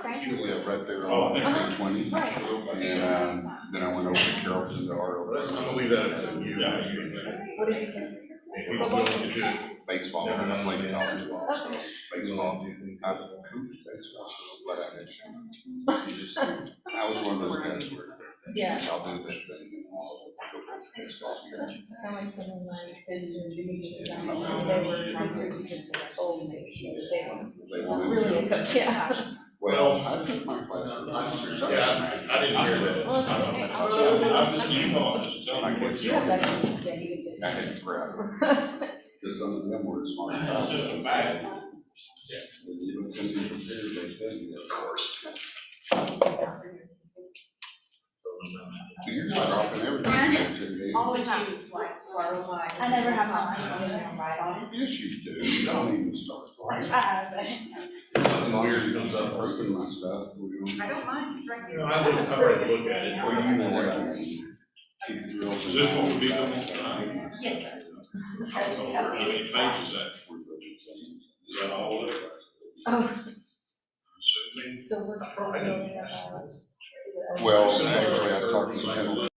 Okay. We live right there on 20. Right. And then I went over to Carrollton to RO. I'm gonna leave that up to you. What did you do? If you're willing to do it. Baseball, and I played college ball. Okay. Baseball, I coached baseball, but I was one of those guys where Yeah. I'll do that thing and I'll go coach baseball here. Kind of like someone like, they were old, They wanted really, to. yeah. Well, I took my class. Yeah, I didn't hear that. Well, I'm just, you know, I'm just telling I you. guess You have that. I had to grab them, because some of them were smart. It's just a fact. When you look at them compared, they tell you, of course. You're not dropping everything. Always you like borrow my. I never have my own right on it. Yes, you do. You don't even start. Something weird comes up. Hurting my stuff. I don't mind, it's right You there. know, I've already looked at it. Well, you know what I mean. Is this what would be good one tonight? Yes, sir. So, how many pages is that? Is that all of it? Oh, Assuming. so what's going on about? Well, actually, I talked to him.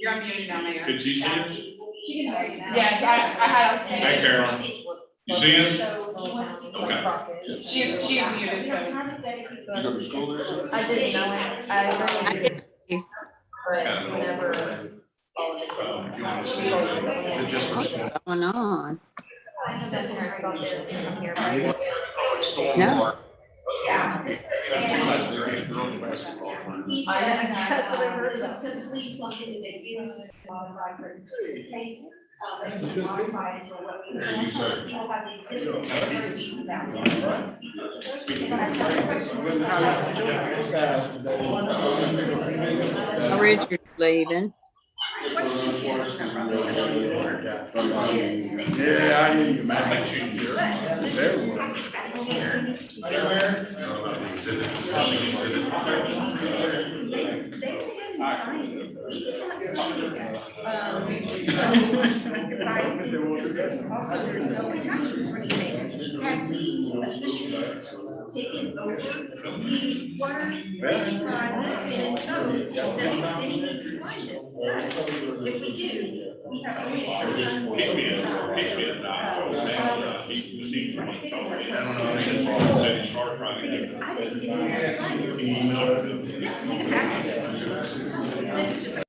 You're on mute down there. Could you see us? She can hear you now. Yes, I had her Hey, say. Carolyn. You see us? So he wants to. Okay. She's muted, so. You go to school there? I didn't know it, I really. But whenever. If you want to see it, is it just What's for going on? I sat there and saw everything here. No. He said, that's typically something that they use to modify for the case. They modify it for what we. People have the exhibit, certain piece of that. But I have a question. Richard's leaving. Question is. Yeah, I need to manage you. Also, there's no attachments or anything. Had we officially taken over the water list and so does the city need to sign this? If we do, we have a way to run I didn't get any more sign this. Yeah, you can have this. This is just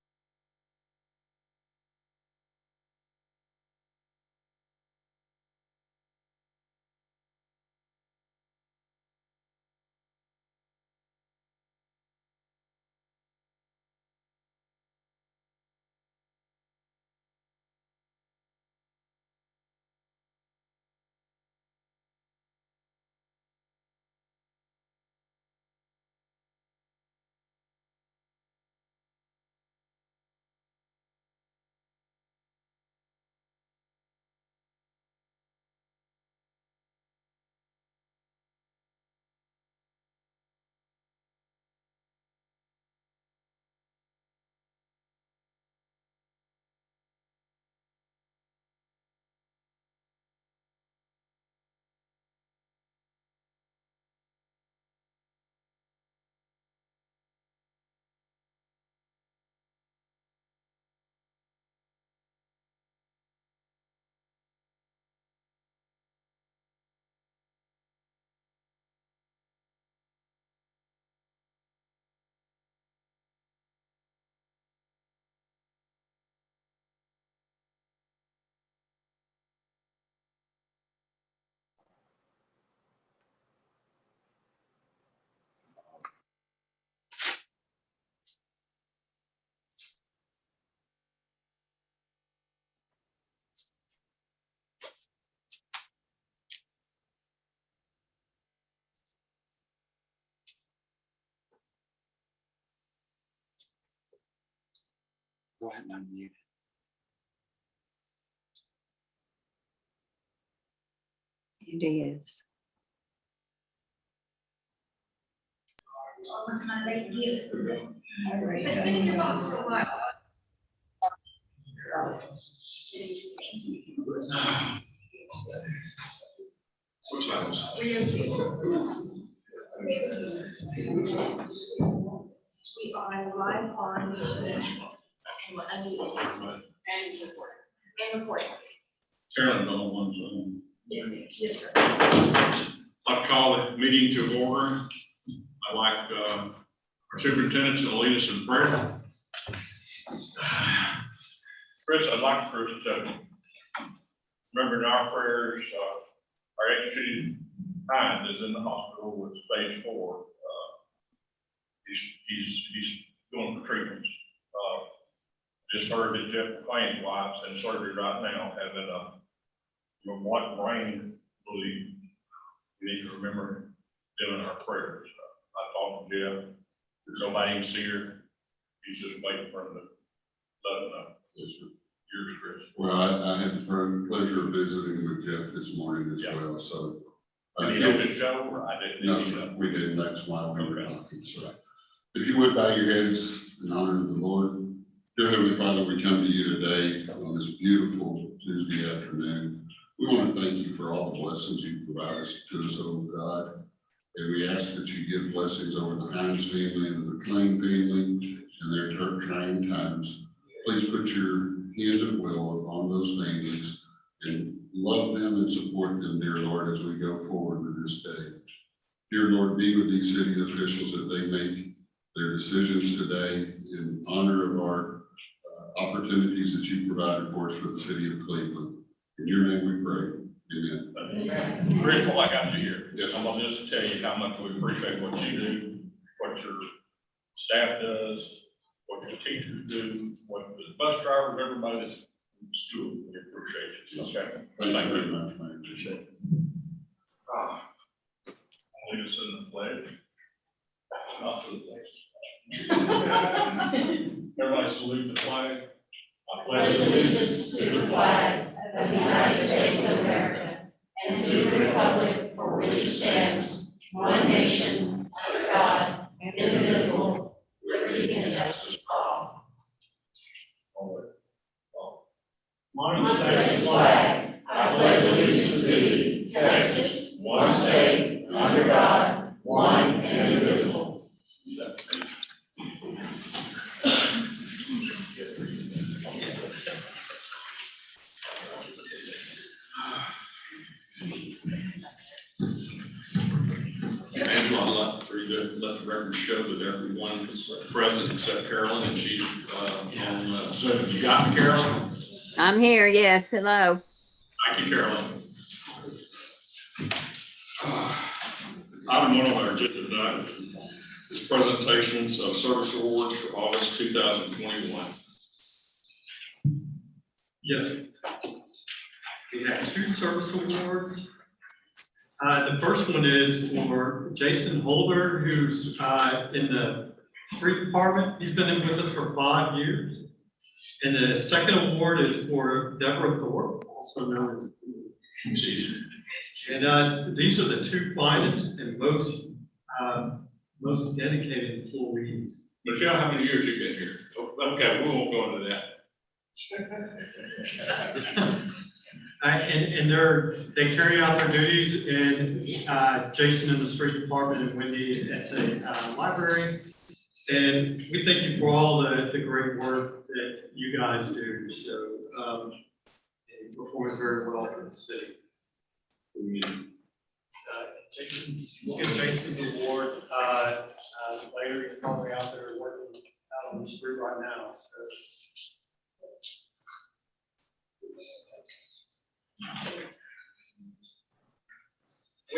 Go ahead and unmute. It is. Thank you. Let's get in the box for a while. What's that? 302. We are live on the social. And we're unmuted. And recording. Carolyn's on one, Yes, ma'am. Yes, sir. I'll call the meeting to order. I'd like our superintendent to lead us in prayer. Chris, I'd like Chris to remember in our prayers, our educated Hines is in the hospital with stage 4. He's going for treatments. Just heard that Jeff McClain's wife's in surgery right now, having a white brain bleed. We need to remember doing our prayers. I talked to Jeff. Nobody can see her. He's just waiting for him to let him know. Yes, sir. Yours, Chris. Well, I had the pleasure of visiting with Jeff this morning as Yeah. well, so. Did he know the show or I didn't? No, sir, we didn't, that's why we were talking, so. If you would bow your heads in honor of the Lord. Dear Heavenly Father, we come to you today on this beautiful Tuesday afternoon. We want to thank you for all the blessings you provide us to us, oh God. And we ask that you give blessings over the Hines family and the McLean family and their trying times. Please put your hand of will upon those families and love them and support them, dear Lord, as we go forward with this day. Dear Lord, be with these city officials that they make their decisions today in honor of our opportunities that you provided for us for the city of Cleveland. In your name we pray. Amen. Chris, while I got you here, Yes, sir. I'm gonna just tell you how much we appreciate what you do, what your staff does, what your teachers do, what the bus drivers, everybody that's in school, we appreciate it. Okay. Thank you very much, man. Appreciate it. Lead us in the pledge. Not to the place. Everybody salute the flag. I Pledge allegiance to the flag of the United States of America and to the republic for which it stands, one nation, under God, indivisible, with liberty and justice for all. On the Texas flag, I pledge allegiance to thee, Texas, one state, under God, one and indivisible. Angela, I'd like for you to let the record show that everyone present except Carolyn, and she's on Zoom. You got me, Carolyn? I'm here. Yes. Hello. Thank you, Carolyn. Item 1 on our agenda tonight is presentations of service awards for August 2021. Yes. We have 2 service awards. The first one is for Jason Holder, who's in the street department. He's been in with us for 5 years. And the second award is for Deborah Thorpe, also known as Jeez. And these are the 2 finest and most dedicated employees. Michelle, how many years you been here? Okay, we won't go into that. And they carry out their duties in Jason in the street department and Wendy at the library. And we thank you for all the great work that you guys do. So you perform very well for the city. We'll get Jason's award later. He's probably out there working out on the street right now. So.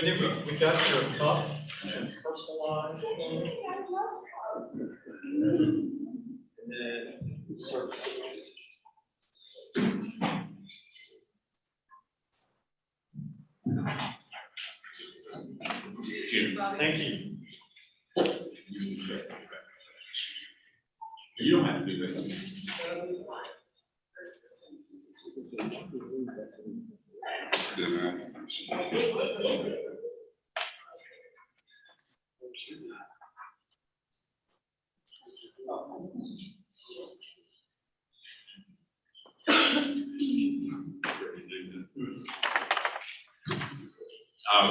We got your cup and personalized. And then service. Thank you. You don't have to do that.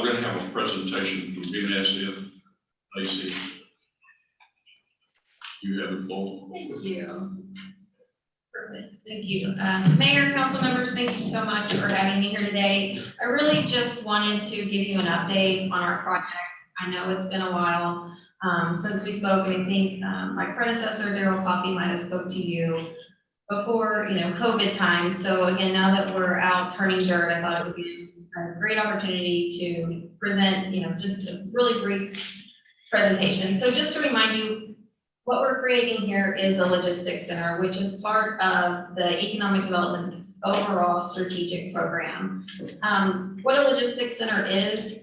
We're gonna have a presentation from BNSF, Lacey. You have the floor. Thank you. Perfect, thank you. Mayor, council members, thank you so much for having me here today. I really just wanted to give you an update on our project. I know it's been a while since we spoke, and I think my predecessor, Daryl Coffey, might have spoke to you before, COVID time. So again, now that we're out turning dirt, I thought it would be a great opportunity to present, just a really brief presentation. So just to remind you, what we're creating here is a logistics center, which is part of the economic development's overall strategic program. What a logistics center is,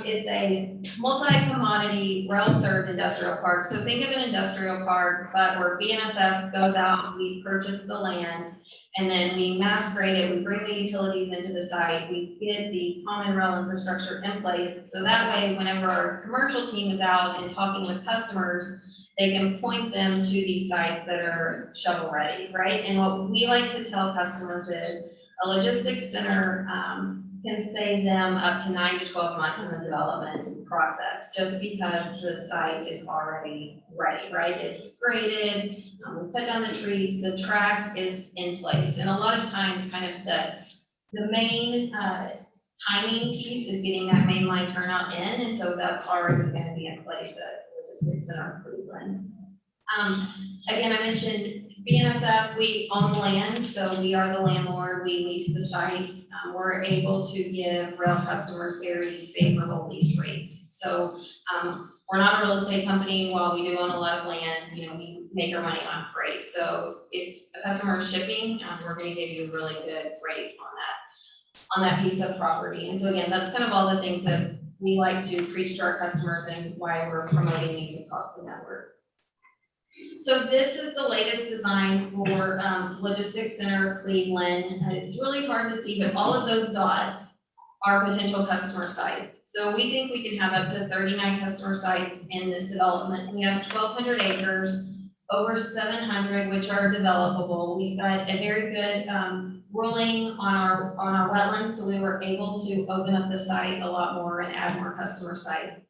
it's a multi-commodity, well-served industrial park. So think of an industrial park, but where BNSF goes out, we purchase the land, and then we mass grade it, we bring the utilities into the site, we get the common rail infrastructure in place. So that way, whenever our commercial team is out and talking with customers, they can point them to these sites that are shovel ready, right? And what we like to tell customers is a logistics center can save them up to 9 to 12 months in the development process, just because the site is already ready, right? It's graded, we put down the trees, the track is in place. And a lot of times kind of the main timing piece is getting that main line turnout in, and so that's already gonna be in place at Logistics Center Cleveland. Again, I mentioned BNSF, we own the land, so we are the landlord, we lease the sites. We're able to give rail customers very favorable lease rates. So we're not a real estate company. While we do own a lot of land, we make our money on freight. So if a customer is shipping, we're gonna give you a really good rate on that piece of property. And so again, that's kind of all the things that we like to preach to our customers and why we're promoting these across the network. So this is the latest design for Logistics Center Cleveland. It's really hard to see, but all of those dots are potential customer sites. So we think we can have up to 39 customer sites in this development. We have 1,200 acres, over 700, which are developable. We've got a very good ruling on our wetlands, so we were able to open up the site a lot more and add more customer sites.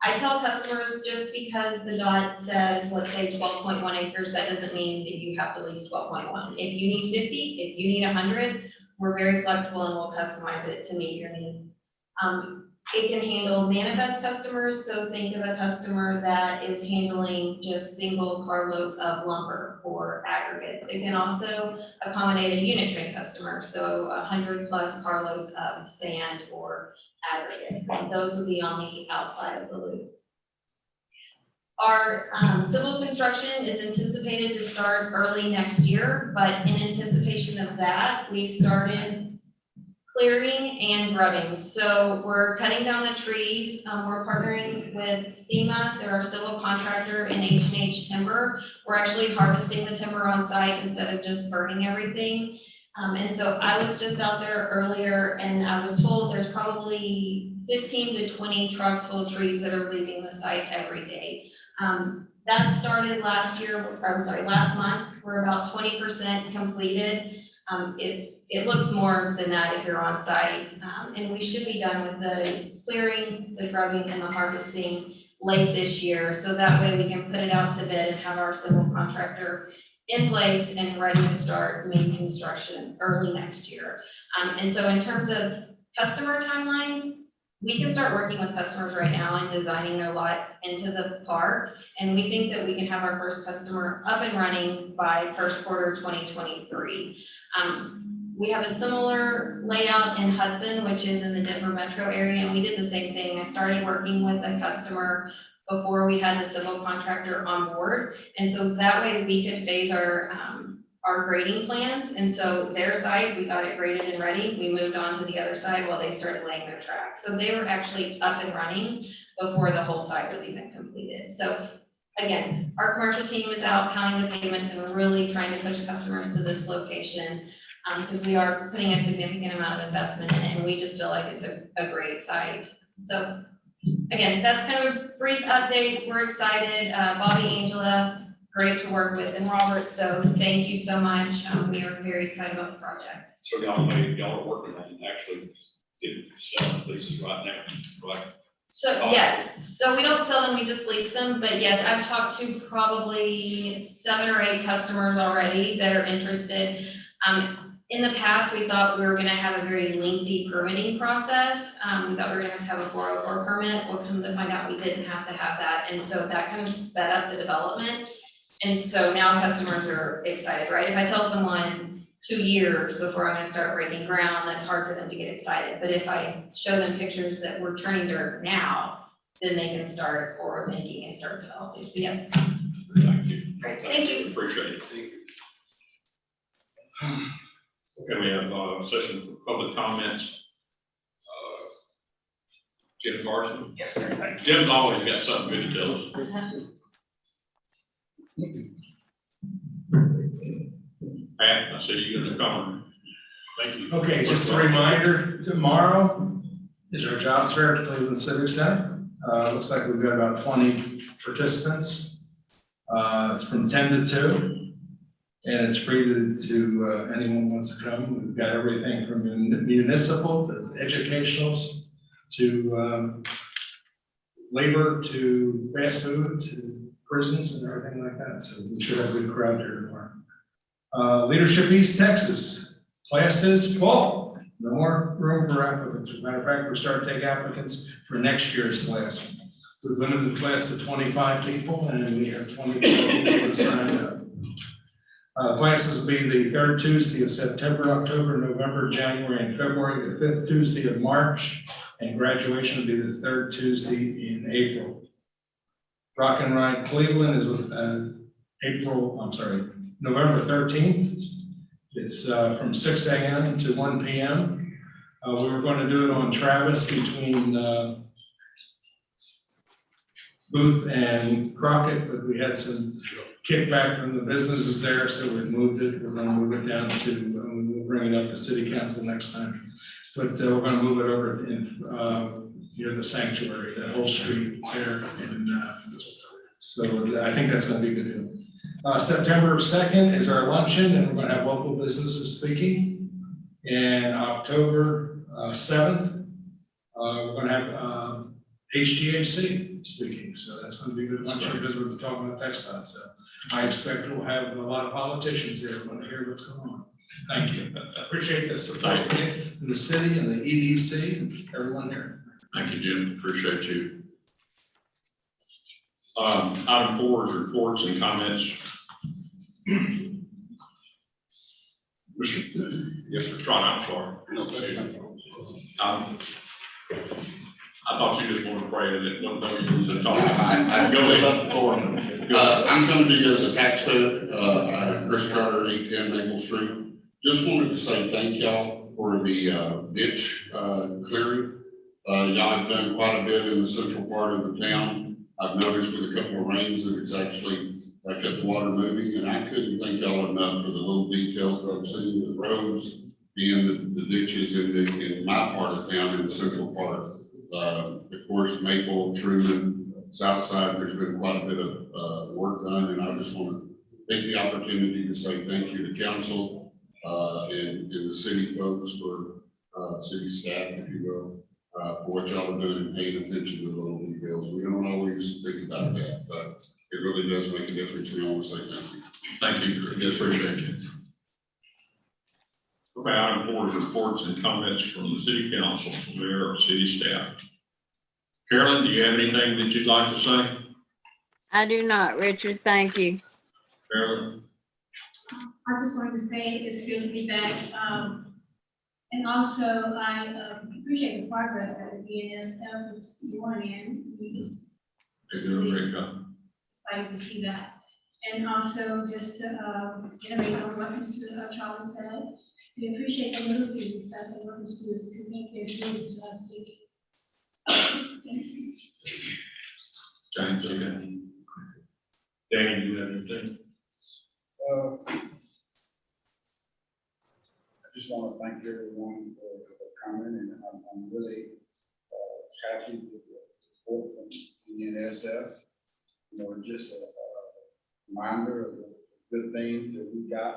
I tell customers, just because the dot says, let's say 12.1 acres, that doesn't mean that you have to lease 12.1. If you need 50, if you need 100, we're very flexible and we'll customize it to meet your need. It can handle manifest customers, so think of a customer that is handling just single carloads of lumber or aggregates. It can also accommodate a unit train customer, so 100+ carloads of sand or aggregate. Those would be on the outside of the loop. Our civil construction is anticipated to start early next year, but in anticipation of that, we've started clearing and grubbing. So we're cutting down the trees. We're partnering with SEMA. They're our civil contractor in H&H Timber. We're actually harvesting the timber on site instead of just burning everything. And so I was just out there earlier and I was told there's probably 15 to 20 trucks full of trees that are leaving the site every day. That started last month. We're about 20% completed. It looks more than that if you're on site. And we should be done with the clearing, the grubbing, and the harvesting late this year. So that way we can put it out to bid and have our civil contractor in place and ready to start main construction early next year. And so in terms of customer timelines, we can start working with customers right now and designing their lots into the park. And we think that we can have our first customer up and running by first quarter 2023. We have a similar layout in Hudson, which is in the Denver metro area, and we did the same thing. I started working with a customer before we had the civil contractor on board. And so that way we could phase our grading plans. And so their side, we got it graded and ready. We moved on to the other side while they started laying their track. So they were actually up and running before the whole site was even completed. So again, our commercial team is out counting the payments and we're really trying to push customers to this location. Because we are putting a significant amount of investment in it and we just feel like it's a great site. So again, that's kind of a brief update. We're excited. Bobby, Angela, great to work with, and Robert, so thank you so much. We are very excited about the project. So y'all are working on actually selling leases right now, right? So yes, so we don't sell them, we just lease them, but yes, I've talked to probably 7 or 8 customers already that are interested. In the past, we thought we were gonna have a very lengthy permitting process. We thought we were gonna have a 404 permit. We'll come to find out we didn't have to have that. And so that kind of sped up the development. And so now customers are excited, right? If I tell someone 2 years before I'm gonna start breaking ground, that's hard for them to get excited. But if I show them pictures that we're turning dirt now, then they can start forward thinking and start developing. So yes, Thank you. great, thank you. Appreciate it. Thank you. Okay, we have a session for public comments. Jim Carson? Yes, sir. Thank you. Jim's always got something good to tell us. Pat, I see you in the corner. Thank you. Okay, just a reminder, tomorrow is our jobs fair at Cleveland Civic Center. Looks like we've got about 20 participants. It's from 10 to 2. And it's free to anyone who wants to come. We've got everything from municipal to educationals to labor to fast food to prisons and everything like that. So we should have a good crowd here tomorrow. Leadership East Texas, class is full. No more room for applicants. As a matter of fact, we're starting to take applicants for next year's class. We've limited the class to 25 people and we have 20 people signed up. Classes will be the 3rd Tuesday of September, October, November, January, and February, the 5th Tuesday of March, and graduation will be the 3rd Tuesday in April. Rock and Ride Cleveland is November 13th. It's from 6 a.m. to 1 p.m. We were going to do it on Travis between Booth and Crockett, but we had some kickback from the businesses there, so we moved it. We're going to move it down to, we'll bring it up to City Council next time. But we're going to move it over in near the sanctuary, that whole street there. And so I think that's going to be a good deal. September 2nd is our luncheon, and we're going to have local businesses speaking. And October 7th, we're going to have HGAC speaking. So that's going to be a good luncheon because we're talking about textiles. So I expect we'll have a lot of politicians here who want to hear what's going on. Thank you. I appreciate the support in the city and the EDC and everyone here. Thank you, Jim. Appreciate you. Item 4 is reports and comments. Yes, sir. Try, I'm sorry. I thought you just wanted to pray that one day you was to talk. I go about the door. I'm coming to you as a taxpayer, Chris Carter, 810 Maple Street. Just wanted to say thank y'all for the ditch clearing. Y'all have done quite a bit in the central part of the town. I've noticed with a couple of rains that it's actually kept the water moving, and I couldn't thank y'all enough for the little details that I've seen with the roads and the ditches in my part of town, in the central part. Of course, Maple, Truman, South Side, there's been quite a bit of work done, and I just want to take the opportunity to say thank you to council and the city folks, for city staff, if you will, for what y'all are doing and paying attention to the little details. We don't always think about that, but it really does make a difference, and I want to say thank you. Thank you, Chris. Appreciate you. Okay, item 4 is reports and comments from the city council, mayor, or city staff. Carolyn, do you have anything that you'd like to say? I do not, Richard. Thank you. Carolyn? I just wanted to say it's good to be back. And also, I appreciate the progress that the BNSF is doing, and we just You're doing a great job. excited to see that. And also, just to innovate on what Mr. Charlie said, we appreciate the little things that the workers do to make their dreams to us city. James, okay. Danny, do you have anything? I just want to thank everyone for coming, and I'm really happy with the support from BNSF. You know, just a reminder of the good things that we got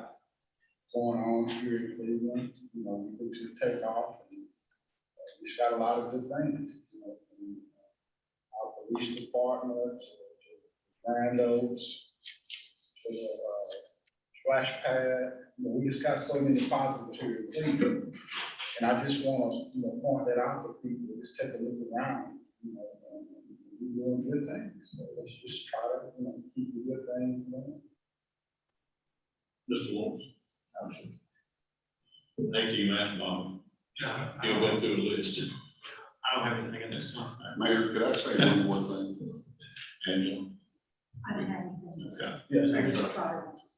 going on here in Cleveland. You know, we should take off, and we just got a lot of good things. You know, from our police department, to Brandos, to the splash pad. You know, we just got so many positives here in Cleveland. And I just want to, point that out to people, just take a look around, and we're doing good things. So let's just try to, keep the good things going. Mr. Lawrence? Thank you, Matt, Bob. You'll go through the list. I don't have anything at this time. Mayor, could I say one more thing? Angela? I don't have anything. Okay. Yeah.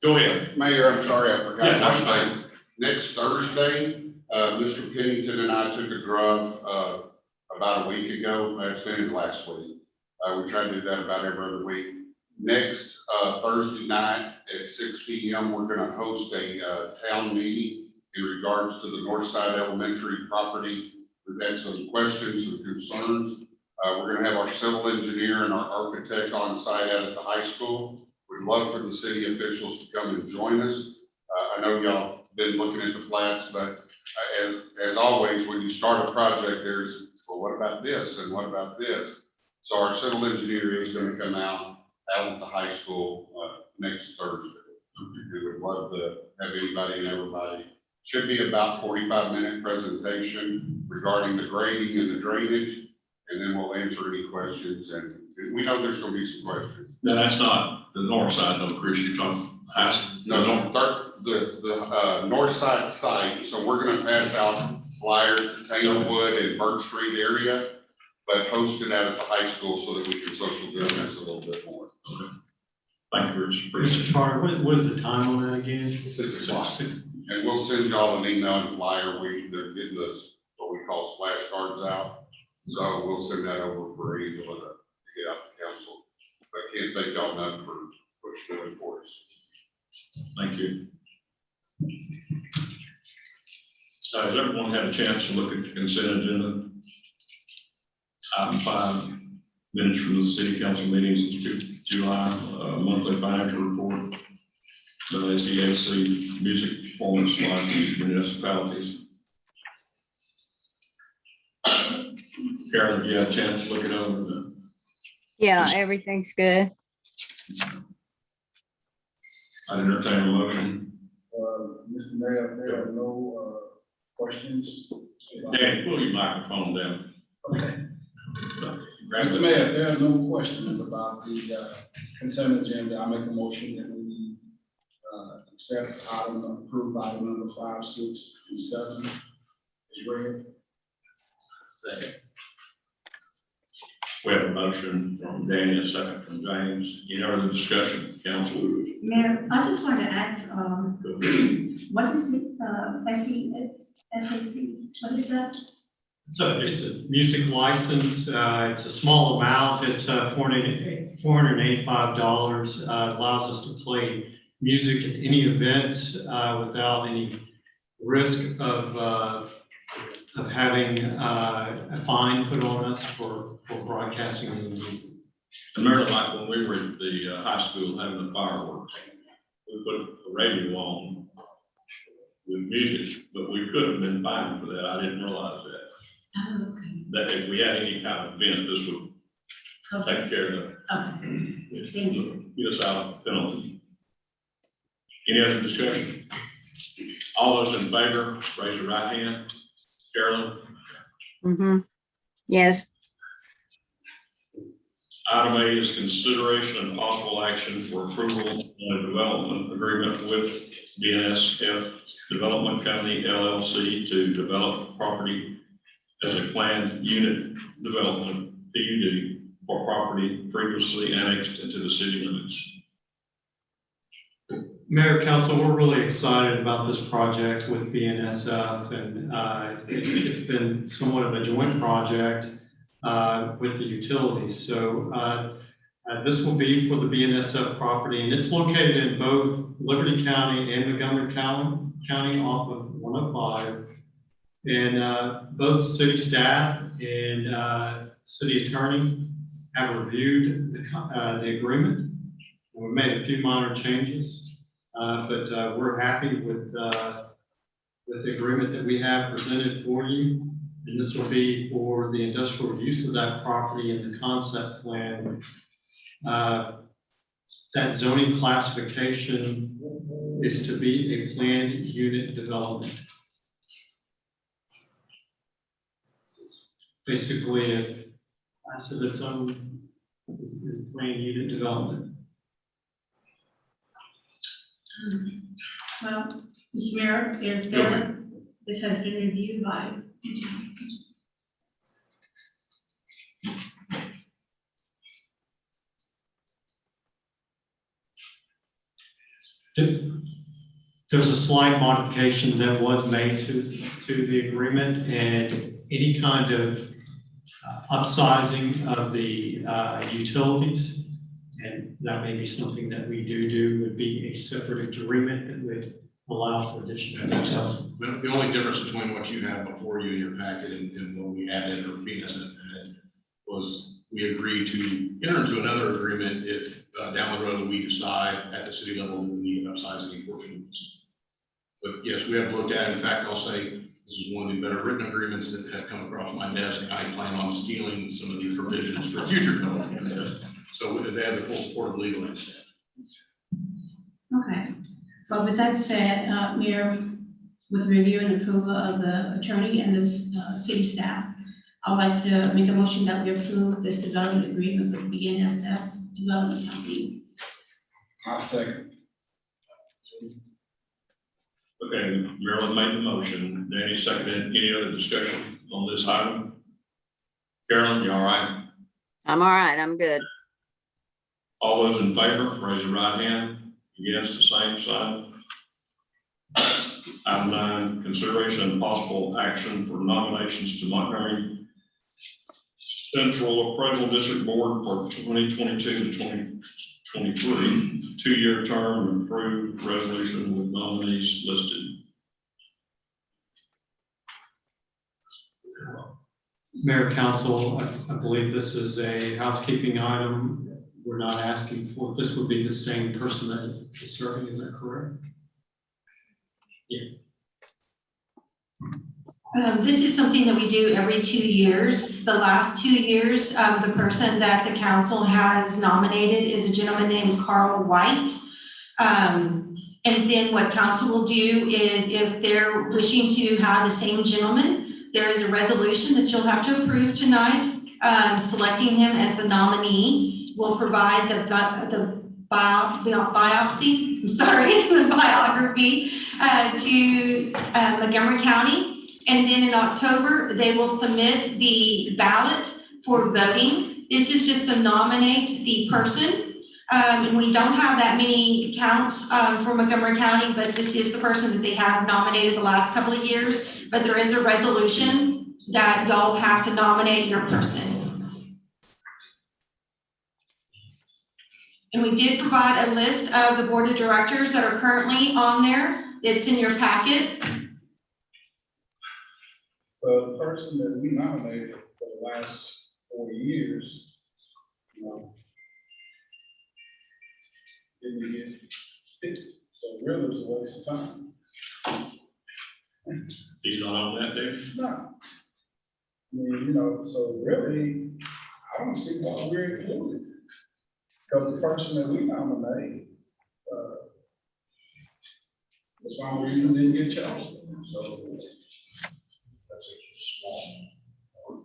Go ahead. Mayor, I'm sorry, I forgot Yeah, one that's thing. Next Thursday, Mr. Pennington and I took a drug, about a week ago, actually last week. We try to do that about every other week. Next, Thursday night at 6 p.m., we're gonna host a, town meeting in regards to the Northside Elementary property. We've had some questions and concerns. We're gonna have our civil engineer and our architect on site out at the high school. We'd love for the city officials to come and join us. I know y'all been looking at the plats, but as always, when you start a project, there's, well, what about this and what about this? So our civil engineer is going to come out at the high school next Thursday. We would love to have anybody and everybody. Should be about 45-minute presentation regarding the grading and the drainage, and then we'll answer any questions. And we know there's going to be some questions. No, that's not the north side, though, Chris, you're talking high school. No, the north side site, so we're gonna pass out flyers to Tanglewood and Birch Street area, but host it out at the high school so that we can social distance a little bit more. Thank you, Chris. Mr. Appreciate it. Charter, what is the time on that again? 6 o'clock. 6. And we'll send y'all an email and flyer, they're getting those, what we call splash cards out. So we'll send that over for Angela to get out to council. But I can't thank y'all enough for doing for us. Thank you. Has everyone had a chance to look at the consent agenda? Item 5, minutes from the city council meetings in July, monthly financial report, the ACAC music performance license for municipalities. Carolyn, do you have a chance to look it over? Yeah, everything's good. I entertain a motion. Mr. Mayor, there are no questions. Dan, pull your microphone down. Okay. Mr. Mayor, there are no questions about the consent agenda. I make a motion that we accept approve item number 5, 6, and 7 is read. Second. We have a motion from Danny, a second from James. Any other discussion, council? Mayor, I just wanted to ask, what is the, SAC, what is that? It's a music license. It's a small amount. It's $485. Allows us to play music at any event without any risk of having a fine put on us for broadcasting the music. And Maryland, like when we were at the high school having the fireworks, we put the radio on with music, but we could have been fined for that. I didn't realize that. Oh, okay. That if we had any kind of event, this would take care of Okay. Thank you. get us out of penalty. Any other discussion? All those in favor, raise your right hand. Carolyn? Mm-hmm. Yes. Item A is consideration and possible action for approval on a development agreement with BNSF Development Company LLC to develop property as a planned unit development PUD for property previously annexed into the city limits. Mayor, Council, we're really excited about this project with BNSF, and it's been somewhat of a joint project with the utilities. So This will be for the BNSF property, and it's located in both Liberty County and Montgomery County off of 105. And both city staff and city attorney have reviewed the agreement. We made a few minor changes, but we're happy with the agreement that we have presented for you. And this will be for the industrial use of that property and the concept plan. That zoning classification is to be a planned unit development. It's basically a class of its own is planned unit development. Well, Mr. Mayor, if this has been reviewed by. There's a slight modification that was made to the agreement, and any kind of upsizing of the utilities, and that may be something that we do would be a separate agreement that would allow for additional details. The only difference between what you had before you in your packet and what we added or BNSF had was we agreed to enter into another agreement if down the road we decide at the city level that we need to upsize any portion of this. But yes, we have looked at it. In fact, I'll say this is one of the better written agreements that have come across my desk. I plan on stealing some of these provisions for future code. So they have the full support of legal and staff. Okay, well, with that said, Mayor, with review and approval of the attorney and the city staff, I'd like to make a motion that we approve this development agreement with BNSF Development Company. I'll second. Okay, Marilyn made the motion, Danny seconded. Any other discussion on this item? Carolyn, you all right? I'm all right. I'm good. All those in favor, raise your right hand. Against, the same sign. Item 9, consideration and possible action for nominations to Montgomery Central Appraisal District Board for 2022 to 2023, 2-year term and approved resolution with nominees listed. Mayor, Council, I believe this is a housekeeping item. We're not asking for, this would be the same person that is serving, is that correct? Yeah. This is something that we do every 2 years. The last 2 years, the person that the council has nominated is a gentleman named Carl White. And then what council will do is if they're wishing to have the same gentleman, there is a resolution that you'll have to approve tonight, selecting him as the nominee. Will provide the biopsy, I'm sorry, the biography to Montgomery County. And then in October, they will submit the ballot for voting. This is just to nominate the person. And we don't have that many accounts for Montgomery County, but this is the person that they have nominated the last couple of years. But there is a resolution that y'all have to nominate your person. And we did provide a list of the board of directors that are currently on there. It's in your packet. The person that we nominated for the last 4 years, you know, didn't get picked, so really it was a waste of time. He's not on that day? No. I mean, you know, so really, I don't see why we're included. Because the person that we nominate, for some reason didn't get chosen, so. That's a small board.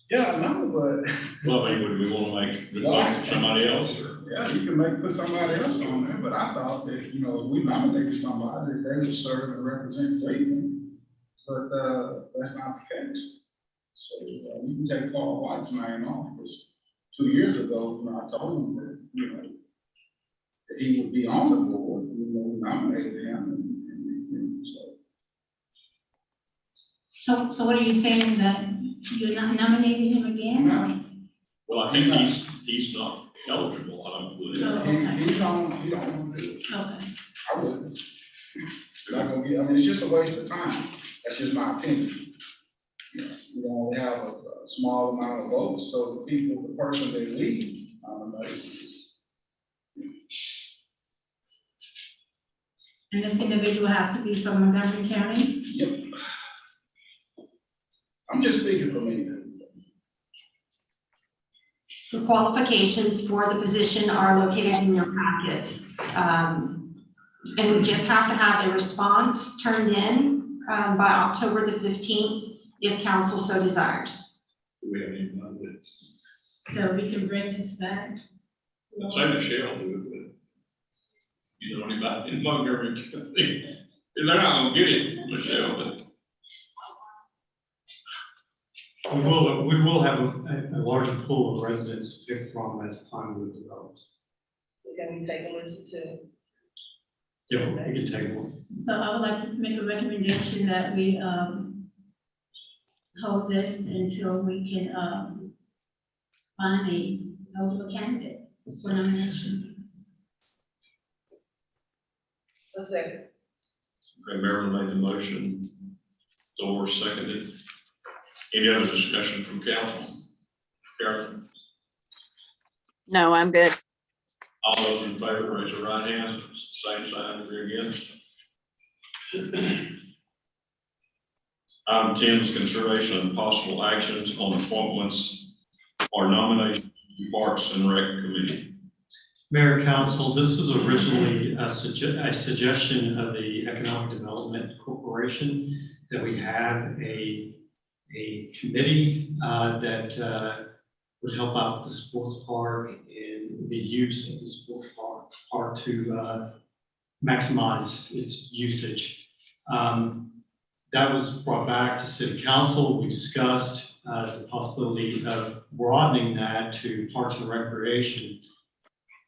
Yeah, I know, but. Well, I mean, would we want to make somebody else or? Yeah, you can put somebody else on there, but I thought that, you know, if we nominated somebody, they would serve and represent Cleveland. But, that's not the case. So, you can take Carl White's name off, because 2 years ago, you know, I told him that, you know, that he would be on the board, you know, we nominated him, and so. So what are you saying, that you're not nominating him again? No. Well, I think he's not eligible, I don't believe. Oh, okay. He don't want to do it. Okay. I wouldn't. It's not gonna be, I mean, it's just a waste of time. That's just my opinion. You know, we only have a small amount of votes, so the people, the person they lead, And this individual have to be from Montgomery County? Yep. I'm just speaking for me. The qualifications for the position are located in your packet. And we just have to have a response turned in by October the 15th, if council so desires. We haven't even done it. So we can bring this back? I'd say Michelle do it, but you know, anybody in Montgomery County, they're not gonna get it, Michelle, but We will have a larger pool of residents to pick from as Pinewood develops. So can we take a listen to? Yeah, we can take one. So I would like to make a recommendation that we, hold this until we can, find a eligible candidate for nomination. A second. okay, Marilyn made the motion, Thor seconded. Any other discussion from council? Carolyn, No, I'm good. all those in favor, raise your right hand, same sign, if you're against. Item 10 is consideration and possible actions on appointments or nominations to Parks and Rec Committee. Mayor, council, this was originally a suggestion of the Economic Development Corporation that we have a committee that would help out with the sports park and the use of the sports park to maximize its usage. That was brought back to City Council. We discussed the possibility of broadening that to Parks and Recreation,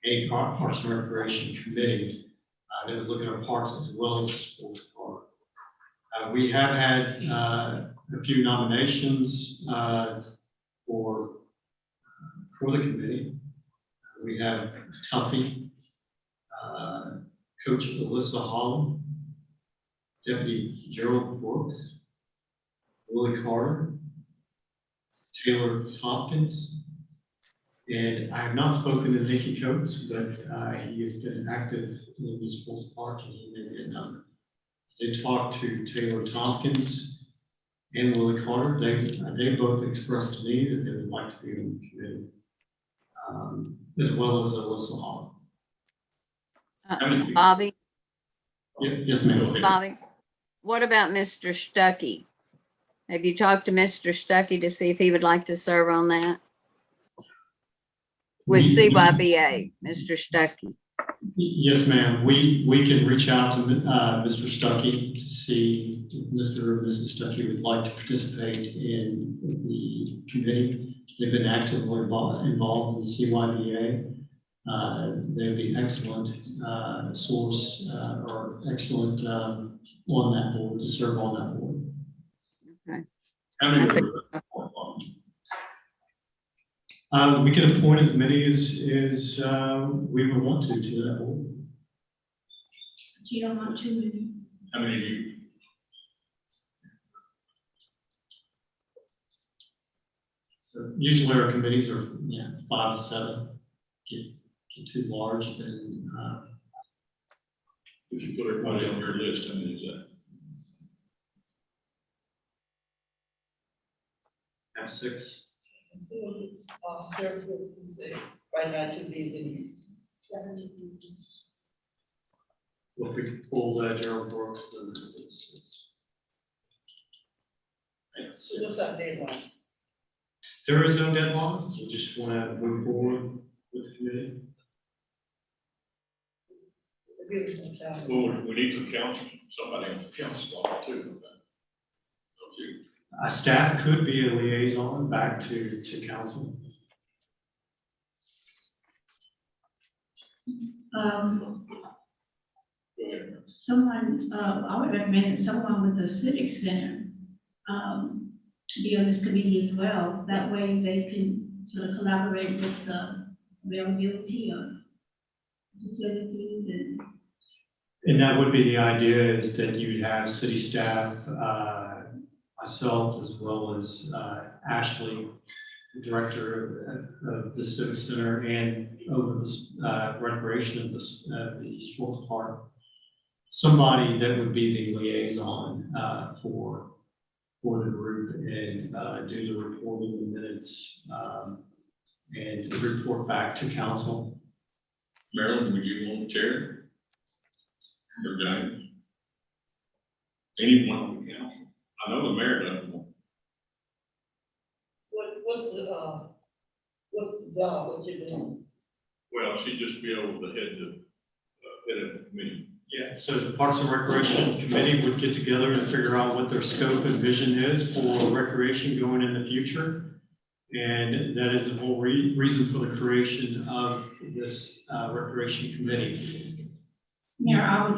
a Parks and Recreation Committee that would look at our parks as well as the sports park. We have had a few nominations for the committee. We have Tuffy, Coach Alyssa Holland, Deputy Gerald Brooks, Willie Carter, Taylor Tompkins, and I have not spoken to Nikki Coates, but he has been active in the sports park and he may be a number. They talked to Taylor Tompkins and Willie Carter. They both expressed to me that they would like to be on the committee, as well as Alyssa Holland. Bobby, Yes, ma'am. Bobby, what about Mr. Stuckey? Have you talked to Mr. Stuckey to see if he would like to serve on that? With CYBA, Mr. Stuckey. Yes, ma'am. We can reach out to Mr. Stuckey to see if Mr. or Mrs. Stuckey would like to participate in the committee. They've been actively involved in the CYBA. They'd be excellent source or excellent on that board, to serve on that board. Okay. How many Okay. We can appoint as many as we would want to that board. But you don't want too many. How many do you? So usually our committees are 5 to 7. Get too large, then If you put everybody on your list, how many is that? have 6. Right now, 2 days Well, if we pull Gerald Brooks, then it's 6. What's our deadline? There is no deadline. We just want to move forward with the committee. Give us some time. Well, we need to counsel, somebody on the council on it too. Staff could be a liaison back to council. Someone, I would recommend that someone with the Civic Center be on this committee as well. That way they can sort of collaborate with the availability of facilities and And that would be the idea, is that you would have city staff, myself, as well as Ashley, the director of the Civic Center, and over the recreation of the sports park. Somebody that would be the liaison for the group and do the reporting and minutes and report back to council. Marilyn, would you want to chair? Or James? Anyone on the council? I know the mayor doesn't want. What's the job, what you doing? Well, she'd just be able to head of the meeting. Yeah, so the Parks and Recreation Committee would get together and figure out what their scope and vision is for recreation going in the future. And that is the whole reason for the creation of this Recreation Committee. Mayor, I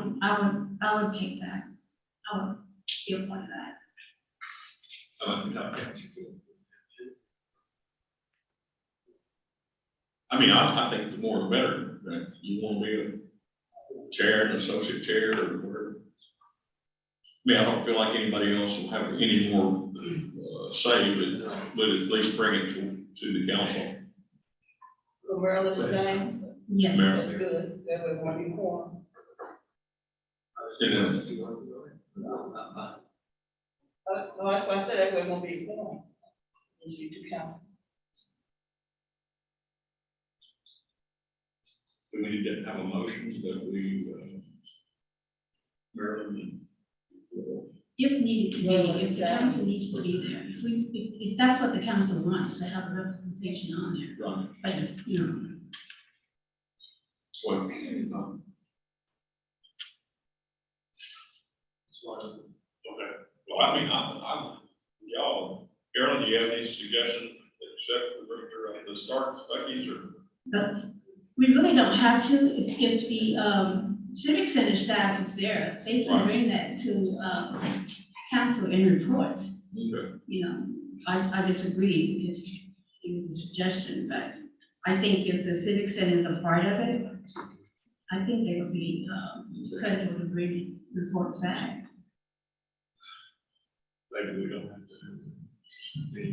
would take that. I would be a part of that. I mean, I think the more the better, that you want to be a chair, an associate chair, or whatever. I mean, I don't feel like anybody else will have any more say, but at least bring it to the council. For Maryland and James? Yes. Mayor. That's good, that way won't be quorum. And then, No, that's why I said that way won't be quorum. Need you to count. we need to have a motion that we, Marilyn. If needed to be, if the council needs to be there, if that's what the council wants, to have a representation on there. Right. But, you know, Well, okay, well, I mean, y'all, Carolyn, do you have any suggestions except for the start Becky's or? but we really don't have to, if the, Civic Center staff is there, they can Right. bring that to, council and report. Okay. You know, I disagree, because it was a suggestion, but I think if the Civic Center is a part of it, I think they would be, credible to bring reports back. Maybe we don't have to. The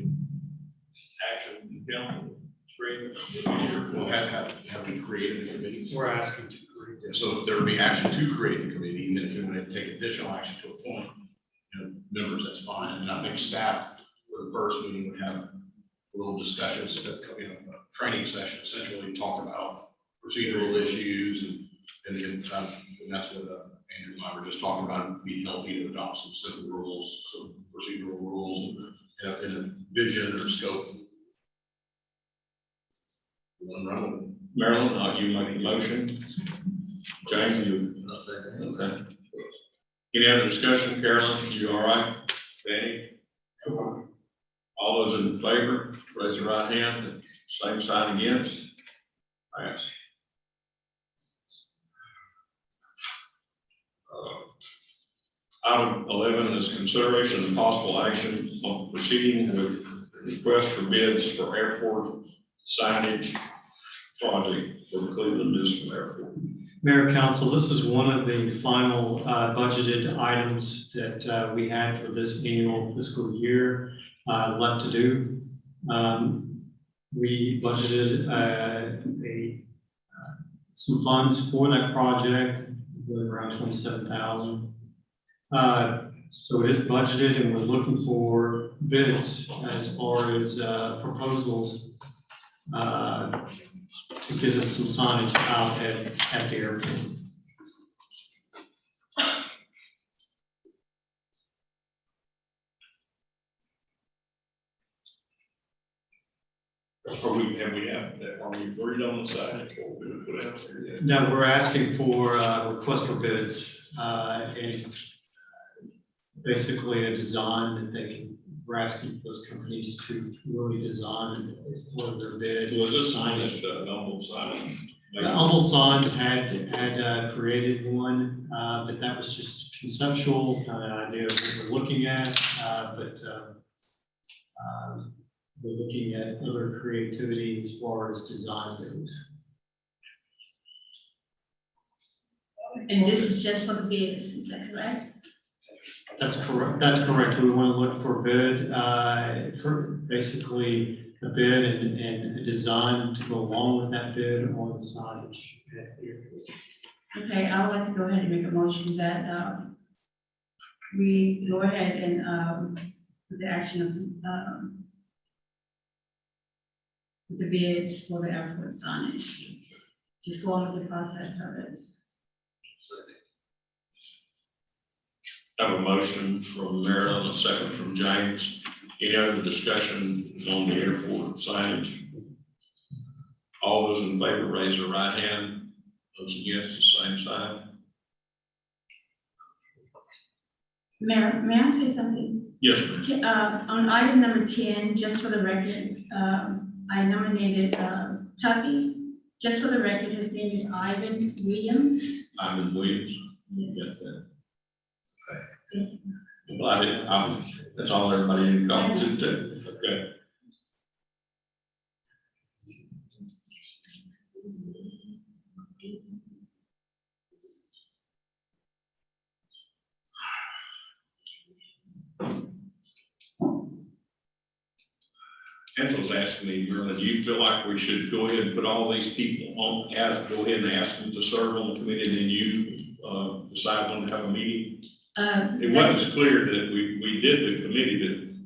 action, council, Well, have we created a committee? We're asking to create this. So there would be action to create the committee, and then if you want to take additional action to appoint, members, that's fine. And I think staff for the first meeting would have a little discussions, a training session, essentially talk about procedural issues and that's what Andrew and I were just talking about, being healthy to adopt some simple rules, some procedural rules, and a vision or scope. Marilyn, you make a motion. James, you, okay. Any other discussion? Carolyn, you all right? Danny? All those in favor, raise your right hand, same sign against. Pass. Item 11 is consideration and possible action on proceeding with request for bids for airport signage project for the Cleveland Municipal Airport. Mayor, Council, this is one of the final budgeted items that we had for this annual fiscal year left to do. We budgeted some funds for that project, around 27,000. So it is budgeted, and we're looking for bids as far as proposals to get us some signage out at the airport. Are we agreed on the signage? What we're gonna put out there yet? No, we're asking for a request for bids, and basically a design that we're asking those companies to really design one of their bid. Was this signage, normal sign? The Humble Signs had created one, but that was just conceptual kind of idea of what we're looking at, but we're looking at other creativity as far as design goes. And this is just for the bids, is that correct? That's correct. We want to look for bid, for basically a bid and a design to go along with that bid on the signage at the airport. Okay, I would like to go ahead and make a motion that, we go ahead and, put the action of, the bids for the airport signage. Just go on with the process of it. I have a motion from Marilyn, a second from James. Any other discussion on the airport signage? All those in favor, raise their right hand. Those against, the same sign. Mayor, may I say something? Yes, ma'am. On item number 10, just for the record, I nominated, Tucky. Just for the record, his name is Ivan Williams. Ivan Williams. Yes. Got that. Okay. Well, I didn't, that's all everybody in comments to. Okay. Angela's asking me, Marilyn, do you feel like we should go ahead and put all these people on, go ahead and ask them to serve on the committee, and then you decide when to have a meeting? It wasn't as clear that we did the committee,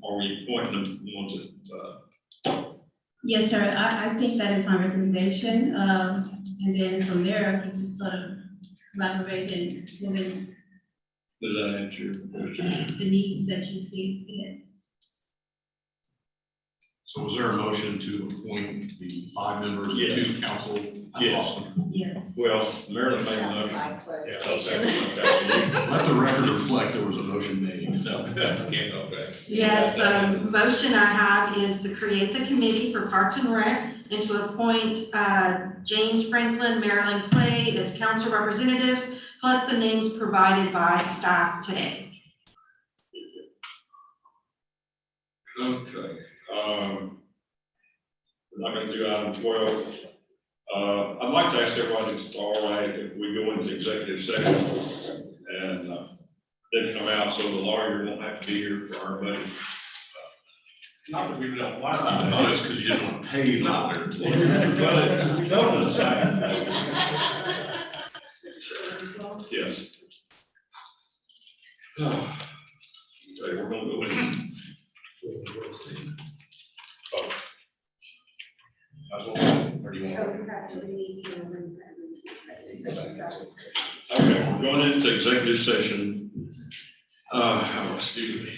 but are we appointing them ones that, Yes, sir. I think that is my recommendation. And then from there, we just sort of collaborate and really does that answer your question? the needs that you see fit. So was there a motion to appoint the 5 members to the council? Yes. Yes. Well, Marilyn made a motion. Yeah, okay. Let the record reflect there was a motion made. No, can't go back. Yes, the motion I have is to create the committee for Parks and Rec and to appoint James Franklin, Marilyn Clay as council representatives, plus the names provided by staff today. Okay. We're not gonna do item 12. I'd like to ask everybody if it's all right if we go into executive session and then come out so the lawyer won't have to be here for our budget. Not that we don't want to. No, it's because you didn't want to pay the lawyer. Well, it's yes. Okay, we're gonna go in. Oh. That's what or do you want? Okay, we're going into executive session. Excuse me.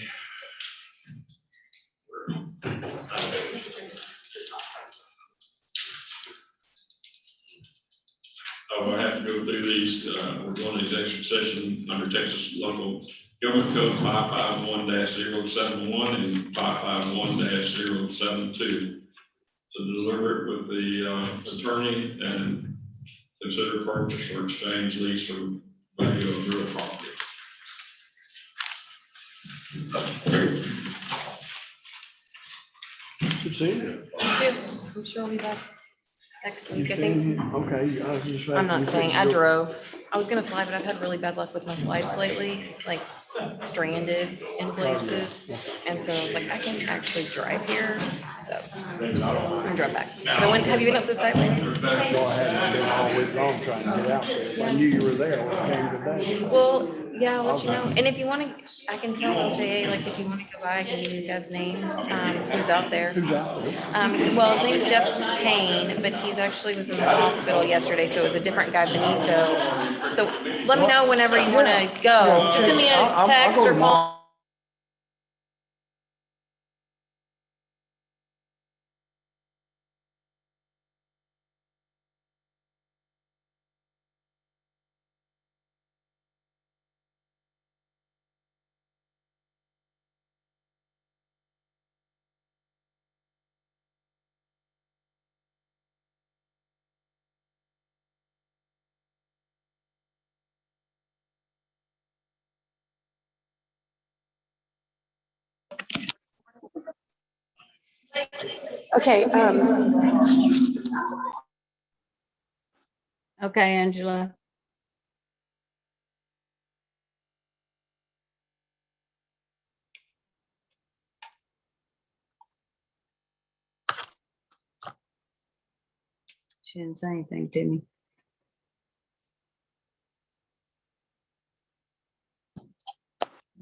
I have to go through these. We're going to executive session under Texas Local Government Code 551-071 and 551-072 to deliver it with the attorney and consider purchase or exchange, lease, or value of real property. Good seeing you. I'm sure I'll be back next week, I think. Okay, I was just. I'm not staying, I drove. I was gonna fly, but I've had really bad luck with my flights lately, like stranded in places. And so I was like, I can actually drive here, so I'm gonna drive back. But when, have you been up to the site lately? No, I haven't been all week long trying to get out there. I knew you were there when I came today. Well, yeah, I'll let you know. And if you wanna, I can tell LJA, like, if you wanna go by, I can give you the guy's name, who's out there. Who's out there? Well, his name's Jeff Payne, but he's actually was in the hospital yesterday, so it was a different guy, Benito. So let me know whenever you wanna go. Just send me a text or call. Okay, Okay, Angela. She didn't say anything to me.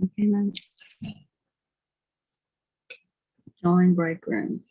Okay, then. Join break room.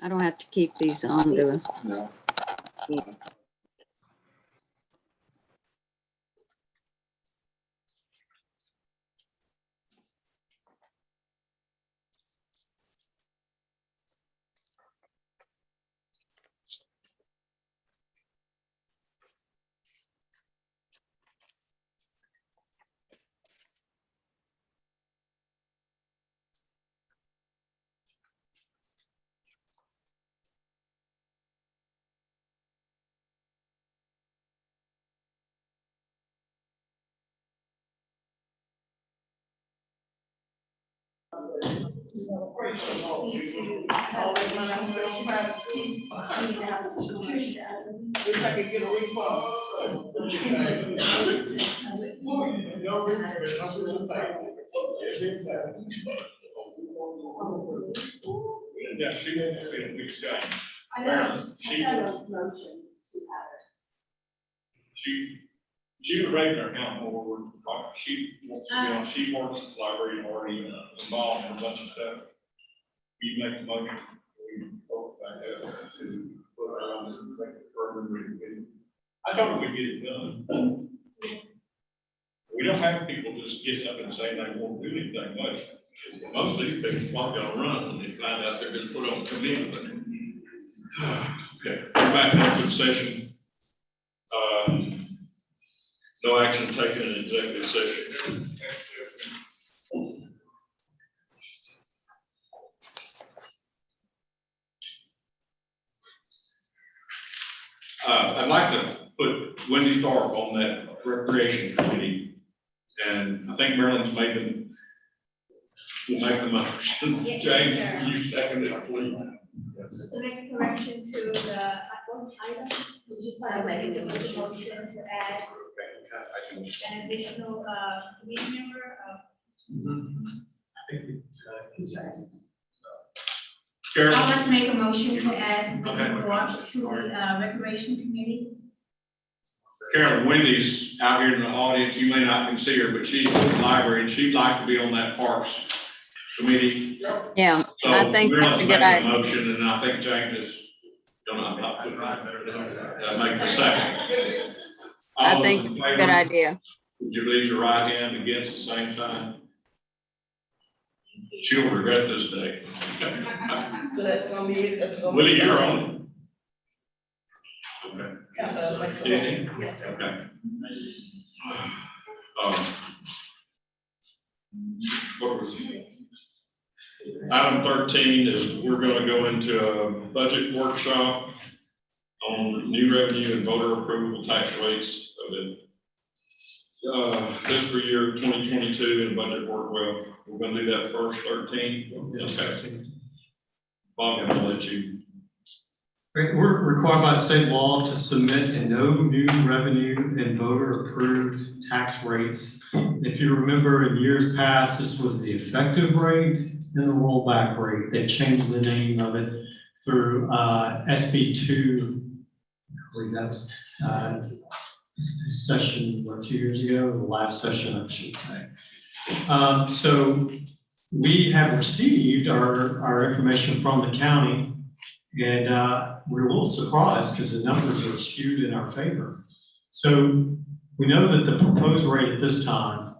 I don't have to keep these on, do I? No. Yeah, she wants to be a big guy. I know. She was raising her account more, she wants to be on, she works at the library and already involved in a bunch of stuff. You make the motion, we vote back up to put her on this further review. I told her we'd get it done. We don't have people just get up and say they won't do anything much. Most of these people aren't gonna run when they find out they're gonna put on committee. Okay, we're back in open session. No action taken in executive session. I'd like to put Wendy Tharp on that recreation committee, and I think Marilyn's making, will make the motion. James, you second it, please. To make a correction to the item, which is by making the motion to add an additional, committee member. Carol? I'd like to make a motion to add Okay. Walk to the Recreation Committee. Carolyn, Wendy's out here in the audience, you may not can see her, but she's in the library, and she'd like to be on that Parks Committee. Yeah, So I think Marilyn's that's a good making idea. the motion, and I think James is gonna make the second. I All think those in it's a good favor, idea. would you raise your right hand against the same sign? She'll regret this day. So that's gonna be, Willie, you're on. Okay. Yes, sir. Okay. What was it? Item 13 is we're gonna go into a budget workshop on new revenue and voter approval tax rates of the fiscal year 2022 and budget work. Well, we're gonna do that first, 13. Okay. Bob, I'm gonna let you. We're required by state law to submit a no new revenue and voter approved tax rates. If you remember in years past, this was the effective rate and the rollback rate. They changed the name of it through SB 2. I believe that was session, 2 years ago, the last session, I should say. So we have received our information from the county, and we're a little surprised because the numbers are skewed in our favor. So we know that the proposed rate at this time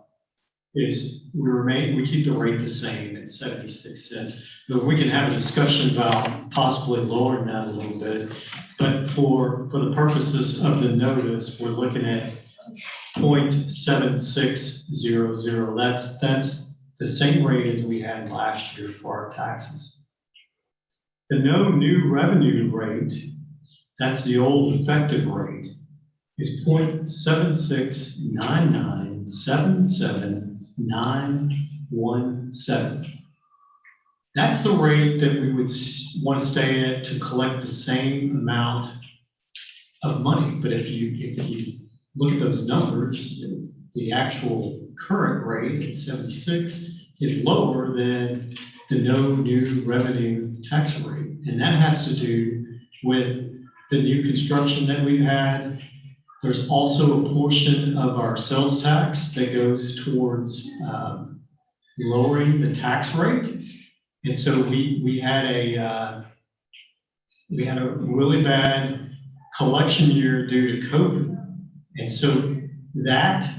is we keep the rate the same at 76 cents. But we can have a discussion about possibly lowering that a little bit. But for the purposes of the notice, we're looking at 0.7600. That's the same rate as we had last year for our taxes. The no new revenue rate, that's the old effective rate, is 0.76997797. That's the rate that we would want to stay at to collect the same amount of money. But if you look at those numbers, the actual current rate at 76 is lower than the no new revenue tax rate. And that has to do with the new construction that we've had. There's also a portion of our sales tax that goes towards lowering the tax rate. And so we had a really bad collection year due to COVID. And so that,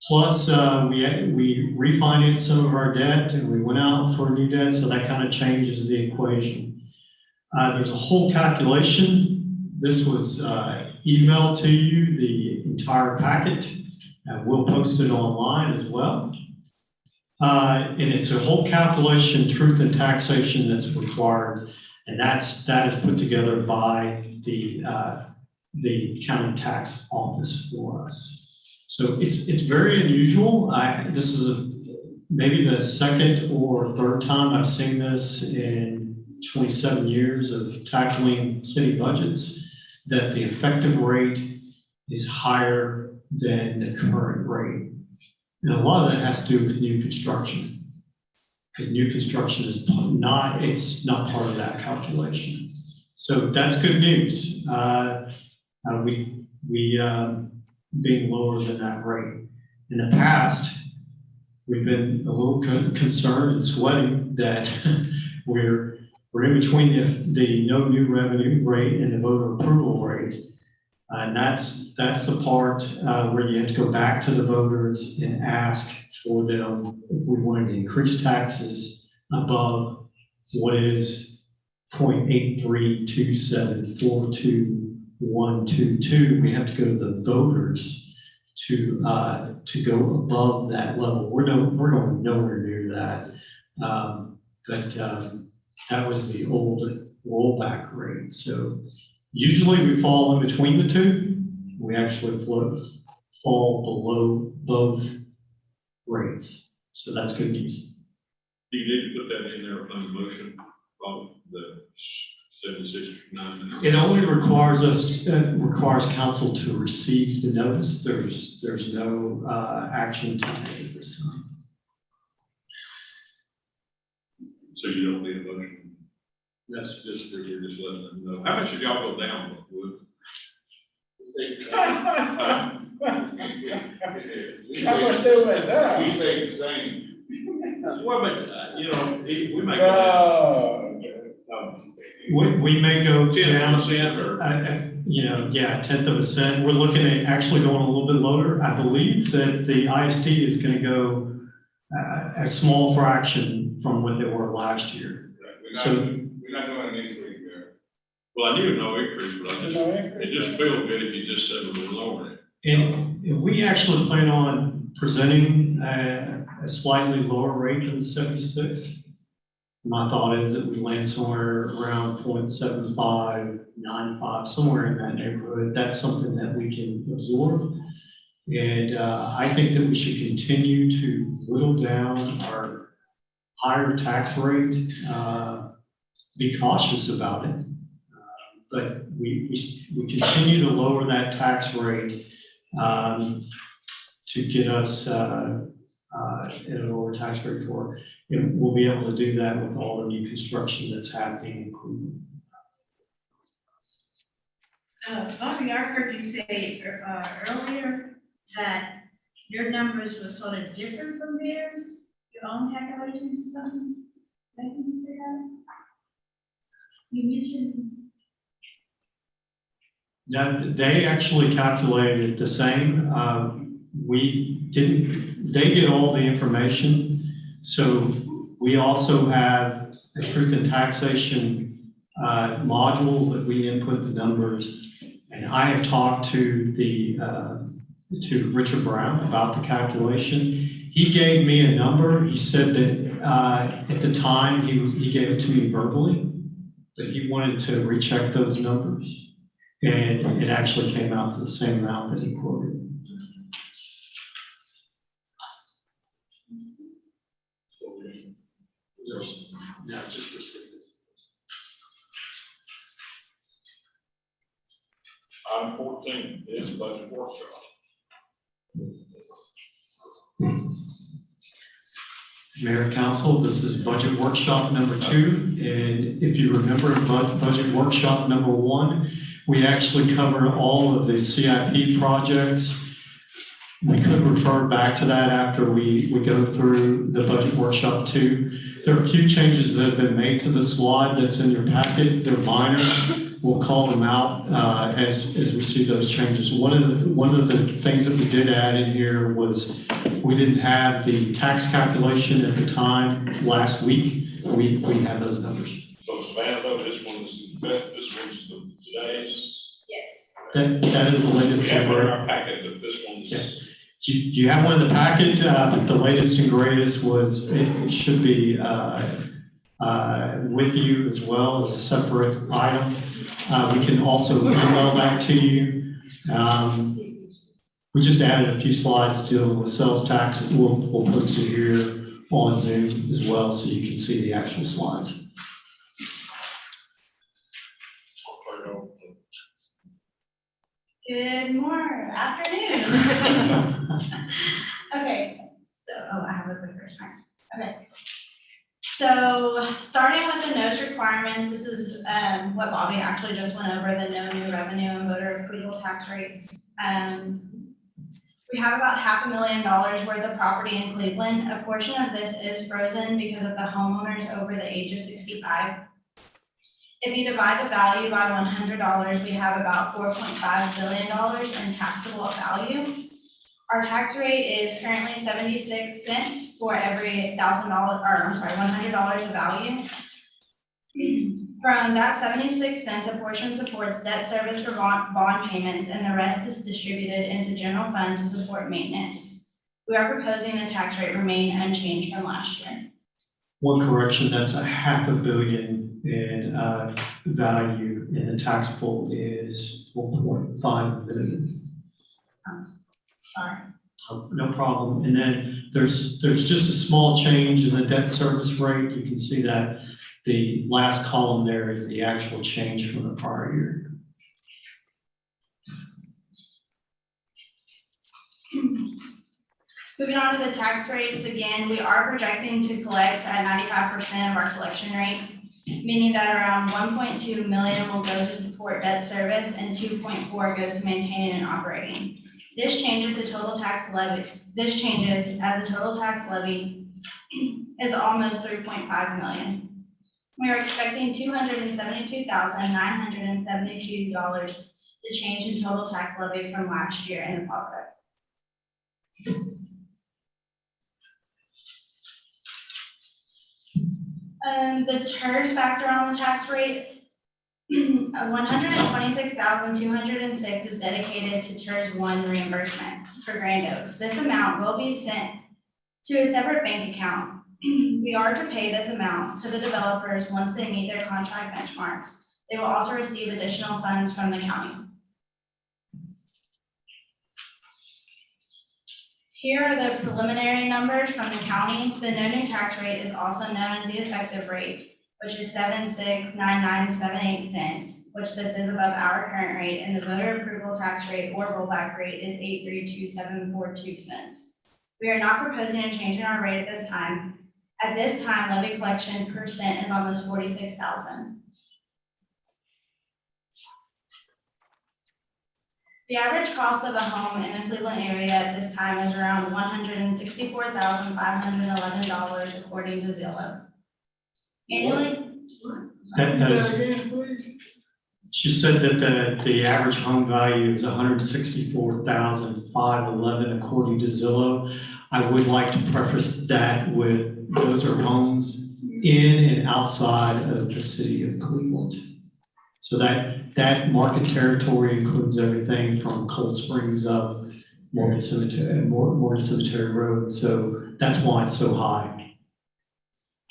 plus we refinanced some of our debt and we went out for new debt, so that kind of changes the equation. There's a whole calculation. This was emailed to you, the entire packet. We'll post it online as well. And it's a whole calculation, truth and taxation that's required. And that is put together by the county tax office for us. So it's very unusual. This is maybe the second or third time I've seen this in 27 years of tackling city budgets, that the effective rate is higher than the current rate. And a lot of that has to do with new construction, because new construction is not part of that calculation. So that's good news. We being lower than that rate. In the past, we've been a little concerned and sweating that we're in between the no new revenue rate and the voter approval rate. And that's the part where you have to go back to the voters and ask for them if we wanted to increase taxes above what is 0.8327422122. We have to go to the voters to go above that level. We're going nowhere near that. But that was the old rollback rate. So usually we fall in between the two. We actually fall below both rates. So that's good news. Do you need to put that in there on the motion of the 76.9? It only requires council to receive the notice. There's no action to take at this time. So you don't need a motion? That's just, you're just letting them know. How much did y'all go down, Wood? How much they went down? We stayed the same. Well, but, we might go down. We may go 10% or? A tenth of a cent. We're looking at actually going a little bit lower. I believe that the ISD is going to go a small fraction from what they were last year. We're not doing an increase there. Well, I knew no increase, but it just feels good if you just said we're lowering it. And we actually plan on presenting a slightly lower rate than the 76. My thought is that we land somewhere around 0.7595, somewhere in that neighborhood. That's something that we can absorb. And I think that we should continue to whittle down our higher tax rate, be cautious about it. But we continue to lower that tax rate to get us at a lower tax rate for it. And we'll be able to do that with all the new construction that's happening in Cleveland. Bobby, I heard you say earlier that your numbers were sort of different from theirs, your own calculations or something. Did you say that? You mentioned. Yeah, they actually calculated it the same. They get all the information. So we also have a truth and taxation module that we input the numbers. And I have talked to to Richard Brown about the calculation. He gave me a number. He said that at the time he gave it to me verbally, but he wanted to recheck those numbers. And it actually came out to the same amount that he quoted. Yeah, just receive it. Item 14 is budget workshop. Mayor and Council, this is budget workshop number 2. And if you remember budget workshop number 1, we actually covered all of the CIP projects. We could refer back to that after we go through the budget workshop 2. There are a few changes that have been made to the slide that's in your packet. They're minor. We'll call them out as we see those changes. One of the things that we did add in here was we didn't have the tax calculation at the time last week. We have those numbers. So Savannah, though, this one's today's. That is the latest. We have one in our packet, but this one's. Yeah. You have one in the packet, but the latest and greatest was, it should be with you as well as a separate item. We can also email that to you. We just added a few slides dealing with sales tax. We'll post it here on Zoom as well, so you can see the actual slides. Good morning, afternoon. Okay, so, I have a clicker. Okay. So, starting with the notice requirements, this is, what Bobby actually just went over, the no new revenue and voter approval tax rates. We have about $500,000 worth of property in Cleveland. A portion of this is frozen because of the homeowners over the age of 65. If you divide the value by $100, we have about $4.5 billion in taxable value. Our tax rate is currently 76 cents for every $100 of value. From that 76 cents, a portion supports debt service for bond payments, and the rest is distributed into general fund to support maintenance. We are proposing the tax rate remain unchanged from last year. One correction, that's $500 million in value, and the taxable is 4.5 billion. Sorry. No problem. And then there's just a small change in the debt service rate. You can see that the last column there is the actual change from the prior year. Moving on to the tax rates, again, we are projecting to collect at 95% of our collection rate, meaning that around 1.2 million will go to support debt service and 2.4 goes to maintaining and operating. This changes the total tax levy. This changes as the total tax levy is almost 3.5 million. We are expecting $272,972 to change in total tax levy from last year in the positive. The TERS factor on the tax rate, 126,206 is dedicated to TERS 1 reimbursement for Grand Oaks. This amount will be sent to a separate bank account. We are to pay this amount to the developers once they meet their contract benchmarks. They will also receive additional funds from the county. Here are the preliminary numbers from the county. The no new tax rate is also known as the effective rate, which is 76.9978 cents, which this is above our current rate, and the voter approval tax rate or rollback rate is 832.742 cents. We are not proposing a change in our rate at this time. At this time, levy collection percent is almost 46,000. The average cost of a home in the Cleveland area at this time is around $164,511 according to Zillow. Annually, That is, she said that the average home value is $164,511 according to Zillow. I would like to preface that with those are homes in and outside of the city of Cleveland. So that market territory includes everything from Cold Springs up Morgan Cemetery Road. So that's why it's so high.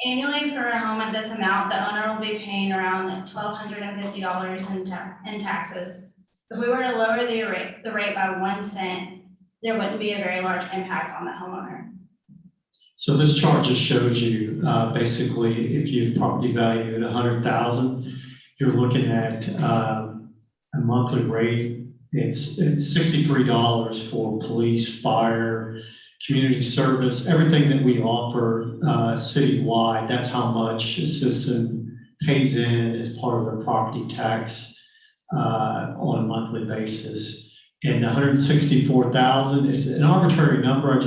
annually for a home at this amount, the owner will be paying around $1,250 in taxes. If we were to lower the rate by 1 cent, there wouldn't be a very large impact on the homeowner. So this chart just shows you, basically, if you have property value at 100,000, you're looking at a monthly rate. It's $63 for police, fire, community service, everything that we offer citywide. That's how much a citizen pays in as part of their property tax on a monthly basis. And 164,000 is an arbitrary number.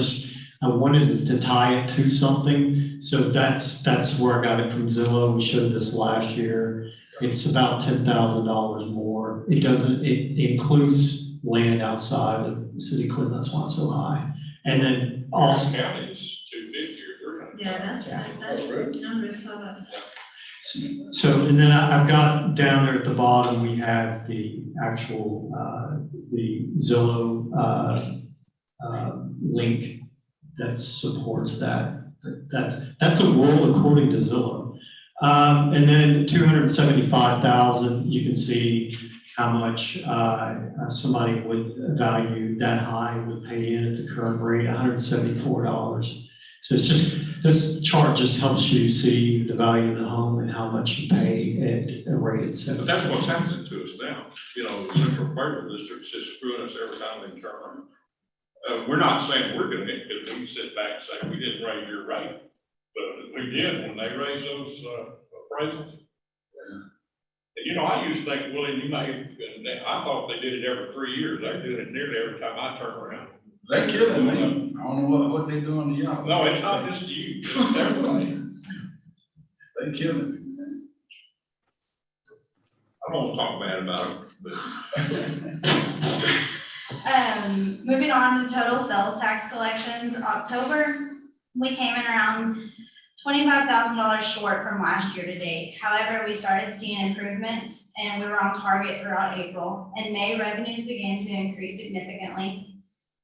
I wanted to tie it to something. So that's where I got it from Zillow. We showed this last year. It's about $10,000 more. It includes land outside of the city of Cleveland, that's why it's so high. And then also. County is 250 or 300. Yeah, that's numbers, so So, and then I've got down there at the bottom, we have the actual, the Zillow, link that supports that. That's a world according to Zillow. And then 275,000, you can see how much, somebody would value that high would pay in at the current rate, $174. So it's just, this chart just helps you see the value of the home and how much you pay at a rate at 7. But that's what's happening to us now. You know, the Central Federal District's just screwing us every time they turn. We're not saying we're doing it, because we can sit back and say, we didn't raise your rate. But we did when they raised those appraisals. And, you know, I used to think, Willie, you may, I thought they did it every 3 years. They're doing it nearly every time I turn around. They killing me. I don't know what they doing to y'all. No, it's not just you, it's everybody. They killing me, man. I don't want to talk bad about it, but. Moving on to total sales tax collections, October, we came in around $25,000 short from last year to date. However, we started seeing improvements and we were on target throughout April. In May, revenues began to increase significantly.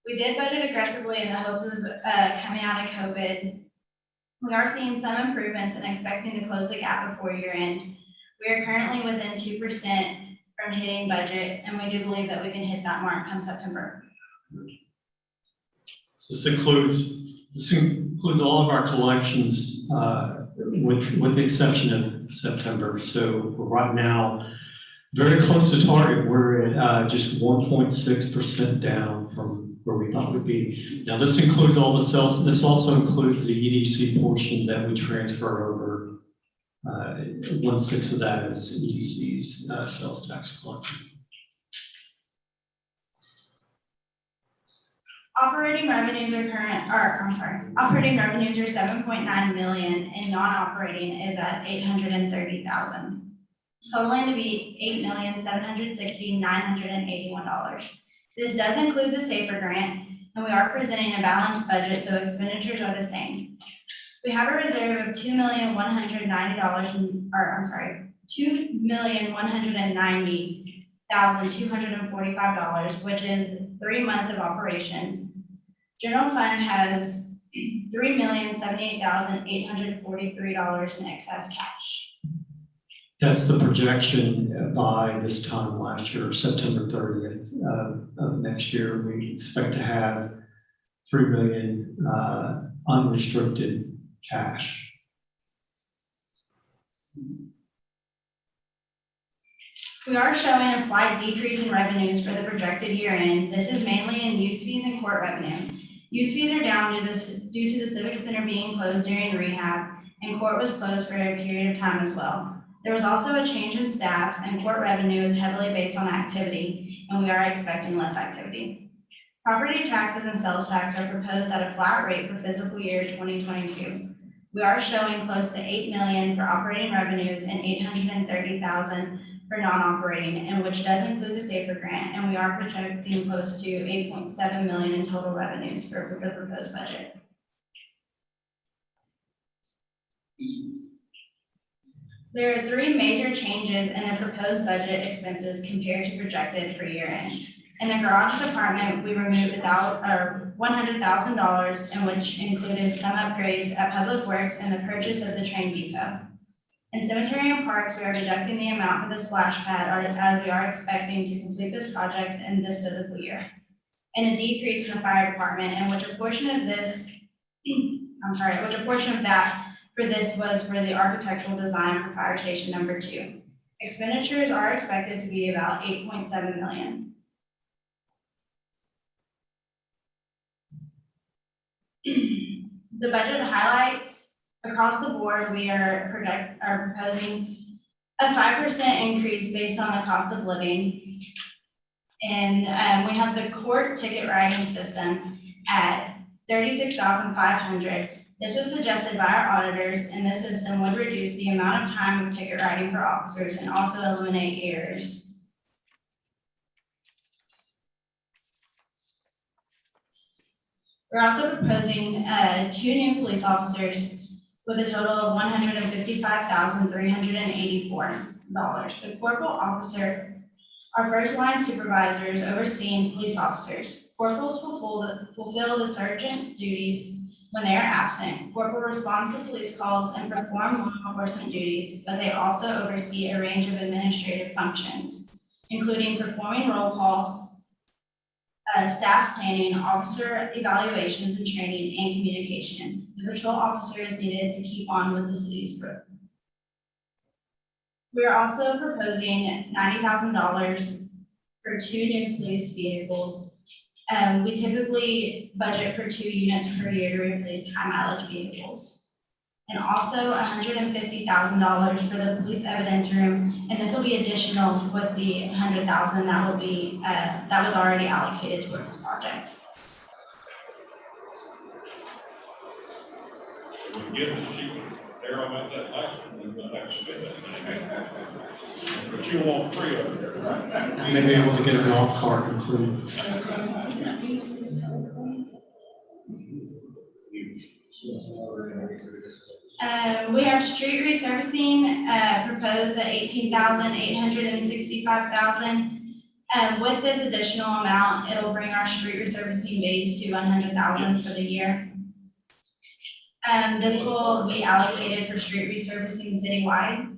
We did budget aggressively in the hopes of coming out of COVID. We are seeing some improvements and expecting to close the gap before year end. We are currently within 2% from hitting budget, and we do believe that we can hit that mark come September. So this includes all of our collections, with the exception of September. So right now, very close to target. We're at just 1.6% down from where we thought we'd be. Now, this includes all the sales. This also includes the EDC portion that we transfer over. 1/6 of that is EDC's sales tax collection. Operating revenues are operating revenues are 7.9 million and non-operating is at 830,000. Totaling to be $8,760,981. This does include the SAFER grant, and we are presenting a balanced budget, so expenditures are the same. We have a reserve of $2,190,245, which is 3 months of operations. General fund has $3,078,843 in excess cash. That's the projection by this time last year, September 30th of next year. We expect to have $3 million unrestricted cash. We are showing a slight decrease in revenues for the projected year end. This is mainly in use fees and court revenue. Use fees are down due to the Civic Center being closed during rehab, and court was closed for a period of time as well. There was also a change in staff, and court revenue is heavily based on activity, and we are expecting less activity. Property taxes and sales tax are proposed at a flat rate for fiscal year 2022. We are showing close to 8 million for operating revenues and 830,000 for non-operating, and which does include the SAFER grant, and we are projecting close to 8.7 million in total revenues for the proposed budget. There are 3 major changes in the proposed budget expenses compared to projected for year end. In the garage department, we removed $100,000, in which included some upgrades at Public Works and the purchase of the train depot. In cemetery and parks, we are deducting the amount for the splash pad as we are expecting to complete this project in this fiscal year. And a decrease in the fire department, in which a portion of that for this was for the architectural design for fire station number 2. Expenditures are expected to be about 8.7 million. The budget highlights. Across the board, we are proposing a 5% increase based on the cost of living. And we have the court ticket writing system at $36,500, This was suggested by our auditors, and this system would reduce the amount of time of ticket writing for officers and also eliminate errors. We're also proposing 2 new police officers with a total of $155,384. The corporal officer are first line supervisors overseeing police officers. Corporals fulfill the sergeant's duties when they are absent. Corporal responds to police calls and perform law enforcement duties, but they also oversee a range of administrative functions, including performing roll call, staff planning, officer evaluations and training, and communication. The patrol officer is needed to keep on with the city's growth. We are also proposing $90,000 for 2 new police vehicles. We typically budget for 2 units per year to replace high mileage vehicles. And also $150,000 for the police evidence room, and this will be additional with the $100,000 that will be, that was already allocated towards this project. We get the sheet, there about that last one, we're gonna have to spend that money. But you want 3 of them. I may be able to get a golf cart included. We have street resurfacing, proposed at $18,865,000. With this additional amount, it'll bring our street resurfacing base to $100,000 for the year. This will be allocated for street resurfacing citywide.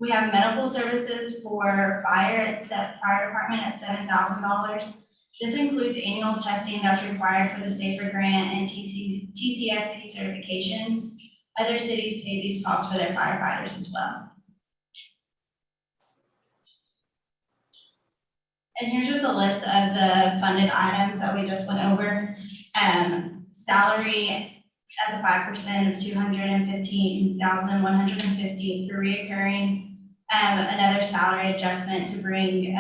We have medical services for fire department at $7,000. This includes annual testing that's required for the SAFER grant and TCFP certifications. Other cities pay these costs for their firefighters as well. And here's just a list of the funded items that we just went over. Salary at the 5% of $215,150 for reoccurring. Another salary adjustment to bring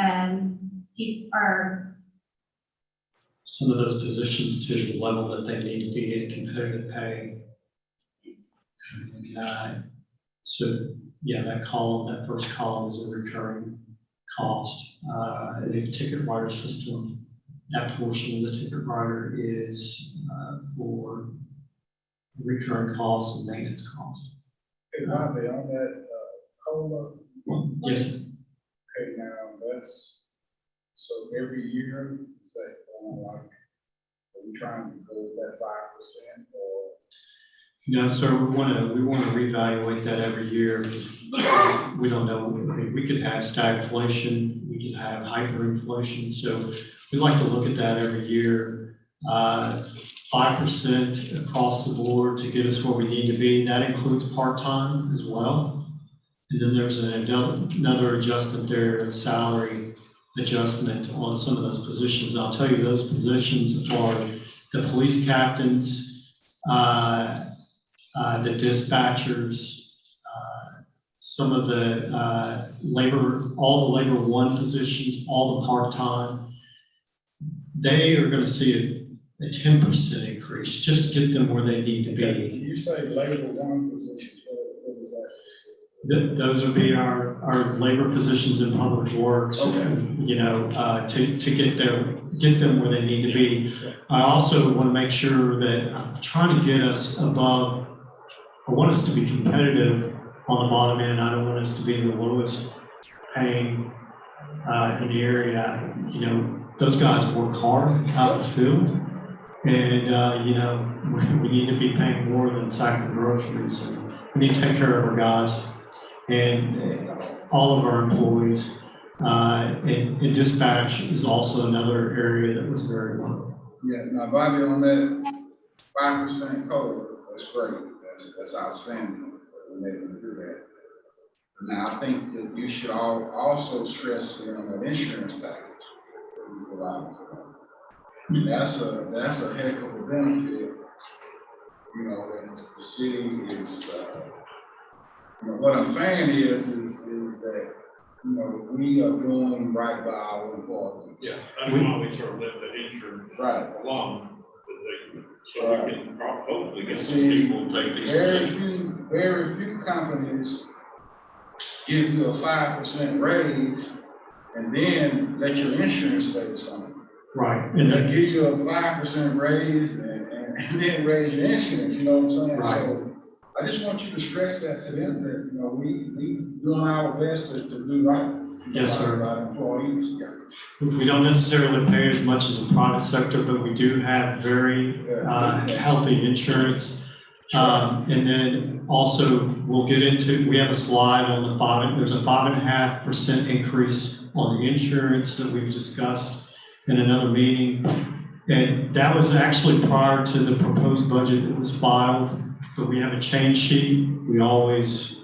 Some of those positions to the level that they need to be at competitive pay. So yeah, that first column is a recurring cost. The ticket writer system, that portion of the ticket writer is for recurring costs and maintenance costs. Hey, Bobby, on that, COLA. Yes. Okay, now that's, so every year, is that like, are we trying to go with that 5% or? No, sir, we want to reevaluate that every year. We don't know. I mean, we could have stagflation, we could have hyperinflation. So we like to look at that every year. 5% across the board to get us where we need to be. That includes part-time as well. And then there's another adjustment there, a salary adjustment on some of those positions. I'll tell you, those positions are the police captains, the dispatchers, some of the all the labor 1 positions, all the part-time. They are going to see a 10% increase just to get them where they need to be. You say labor 1 position, what is that? Those would be our labor positions in public works, Okay. You know, to get them where they need to be. I also want to make sure that I'm trying to get us above, I want us to be competitive on the bottom end. I don't want us to be the lowest paying in the area. You know, those guys work hard out in the field, and you know, we need to be paying more than sacking groceries. And we need to take care of our guys and all of our employees. And dispatch is also another area that was very low. Yeah, now Bobby, on that 5% COLA, that's great. That's outstanding. We're able to do that. Now, I think that you should also stress on that insurance package that we provide. That's a heck of a benefit. You know, and the city is, you know, what I'm saying is that, you know, we are doing right by our employees. Yeah, that's why we sort of let the insurance Right. along, So we can hopefully get some people to take these positions. Very few companies give you a 5% raise and then let your insurance pay something. Right. And they give you a 5% raise and then raise your insurance, you know what I'm saying? Right. So I just want you to stress that to them, that, you know, we doing our best to do right. Yes, sir. By our employees. We don't necessarily pay as much as the private sector, but we do have very healthy insurance. And then also we'll get into, we have a slide on the there's a 5.5% increase on the insurance that we've discussed in another meeting. And that was actually prior to the proposed budget that was filed, but we have a change sheet. We always,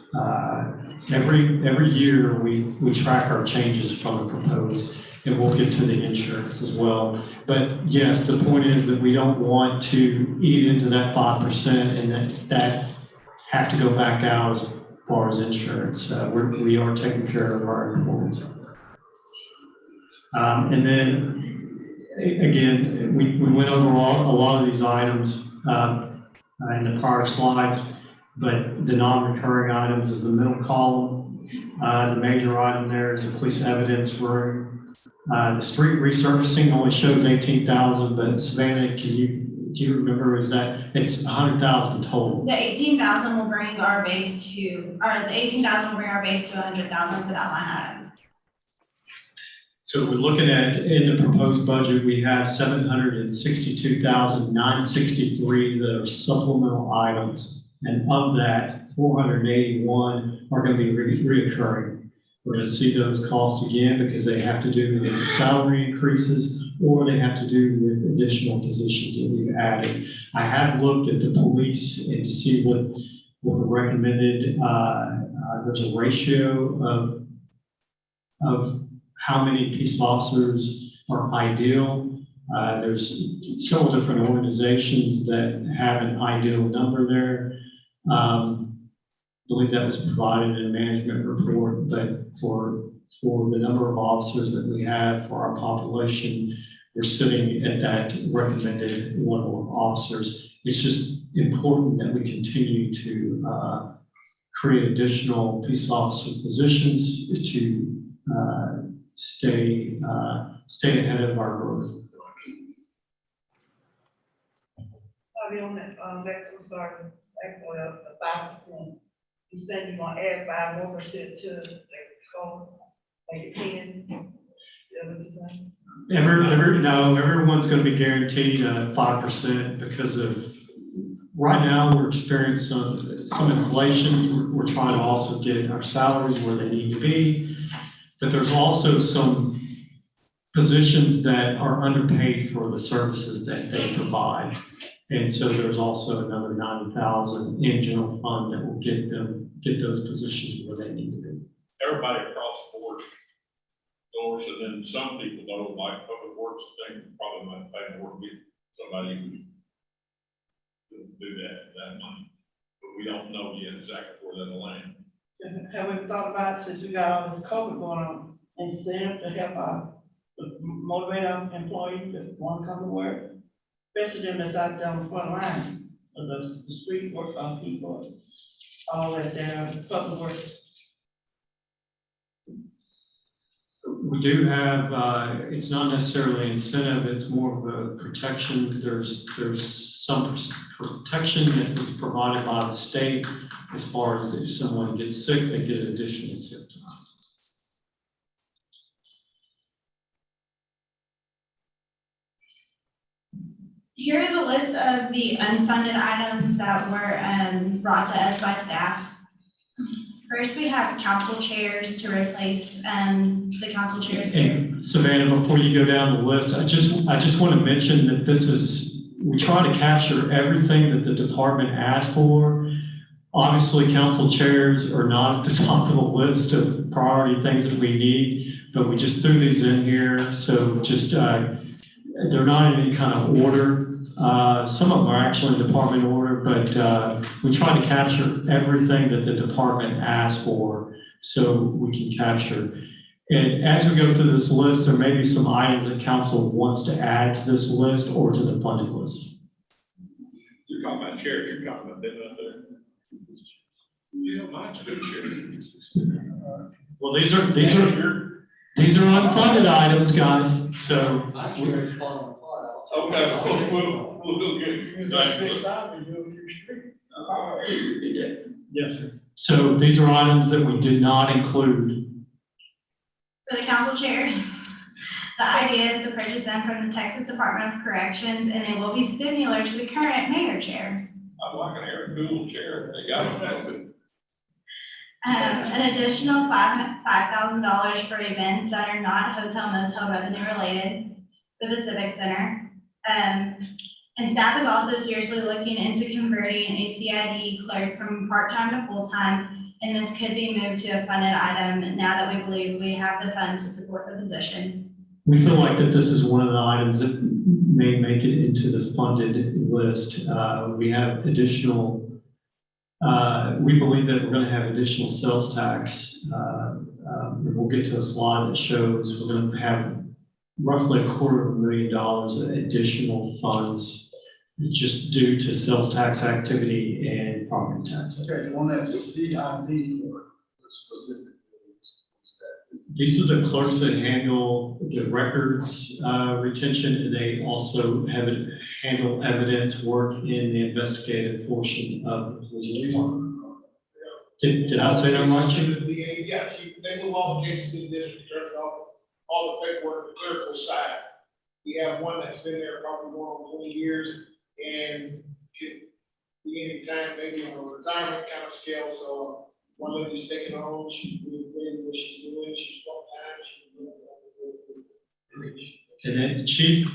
every year we track our changes from the proposed, and we'll get to the insurance as well. But yes, the point is that we don't want to eat into that 5% and that have to go back out as far as insurance. We are taking care of our employees. And then again, we went over a lot of these items in the prior slides, but the non-recurring items is the middle column. The major item there is the police evidence room. The street resurfacing only shows 18,000, but Savannah, do you remember, is that it's 100,000 total? The 18,000 will bring our base to, or the 18,000 will bring our base to 100,000 for that line item. So we're looking at, in the proposed budget, we have 762,963 that are supplemental items. And of that, 481 are going to be reoccurring. We're going to see those costs again because they have to do with salary increases or they have to do with additional positions that we've added. I have looked at the police and to see what the recommended, there's a ratio of how many peace officers are ideal. There's several different organizations that have an ideal number there. I believe that was provided in a management report, but for the number of officers that we have for our population, we're sitting at that recommended level of officers. It's just important that we continue to create additional peace officer positions to stay ahead of our growth. Bobby, on that, back on the 5%. You said you're gonna add 5% more to the code, like 10. Everyone's going to be guaranteed 5% because of right now we're experiencing some inflation. We're trying to also get our salaries where they need to be, but there's also some positions that are underpaid for the services that they provide. And so there's also another 90,000 in general fund that will get those positions where they need to be. Everybody across the board doors, and then some people though, like public works, think probably might pay more to get somebody who do that money. But we don't know yet exactly where that'll land. Have we thought about, since we got all this COVID going on, incentive to help motivate our employees that want to come to work? Especially them that's out there on the front line, the street work people, all that down, public works. We do have, it's not necessarily incentive, it's more of a protection. There's some protection that is provided by the state as far as if someone gets sick, they get additional sick time. Here is a list of the unfunded items that were brought to us by staff. First, we have council chairs to replace the council chairs. And Savannah, before you go down the list, I just want to mention that we try to capture everything that the department asked for. Obviously, council chairs are not at the top of the list of priority things that we need, but we just threw these in here. So just, they're not in any kind of order. Some of them are actually in department order, but we try to capture everything that the department asked for so we can capture. And as we go through this list, there may be some items that council wants to add to this list or to the funded list. chair you're talking about, didn't I? Yeah, mine's a good chair. Well, these are unfunded items, guys, so. Okay, we'll get. Yes, sir. So these are items that we did not include. For the council chairs, the idea is to purchase them from the Texas Department of Corrections, and it will be similar to the current mayor chair. I'm like an air cool chair, they got them. An additional $5,000 for events that are not hotel motel revenue related for the Civic Center. And staff is also seriously looking into converting a CID clerk from part-time to full-time, and this could be moved to a funded item now that we believe we have the funds to support the position. We feel like that this is one of the items that may make it into the funded list. We have additional, we believe that we're going to have additional sales tax. We'll get to a slide that shows we're going to have roughly $250,000 of additional funds just due to sales tax activity and property tax. Okay, on that CID for specific. These are the clerks that handle the records retention, and they also handle evidence work in the investigative portion of the police department. Did I say that right? Yeah, they move all the cases to the district attorney's office, all the paperwork, the clerical side. We have one that's been there probably going on 20 years, and could be any time, maybe on a retirement kind of scale, so one lady's taking home, she's doing what she's doing, she's part-time, she's doing. And then chief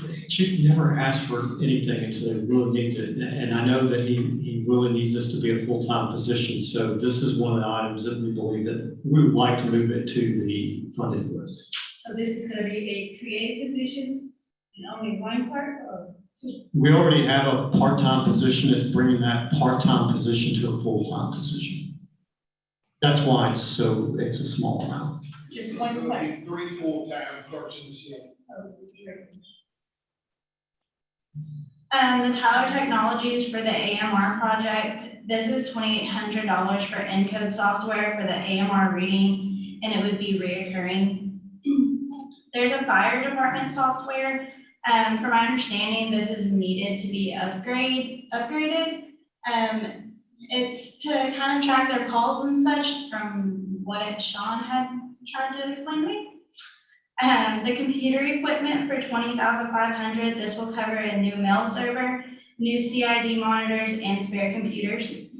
never asked for anything until he really needs it. And I know that he really needs this to be a full-time position. So this is one of the items that we believe that we would like to move it to the funded list. So this is gonna be a created position in only one part or two? We already have a part-time position that's bringing that part-time position to a full-time position. That's why it's a small amount. Just one part? 3 full-time clerks in the city. The Tyler Technologies for the AMR project, this is $2,800 for Encode software for the AMR reading, and it would be reoccurring. There's a fire department software. From my understanding, this is needed to be upgraded. It's to kind of track their calls and such from what Sean had tried to explain to me. The computer equipment for $20,500. This will cover a new mail server, new CID monitors, and spare computers.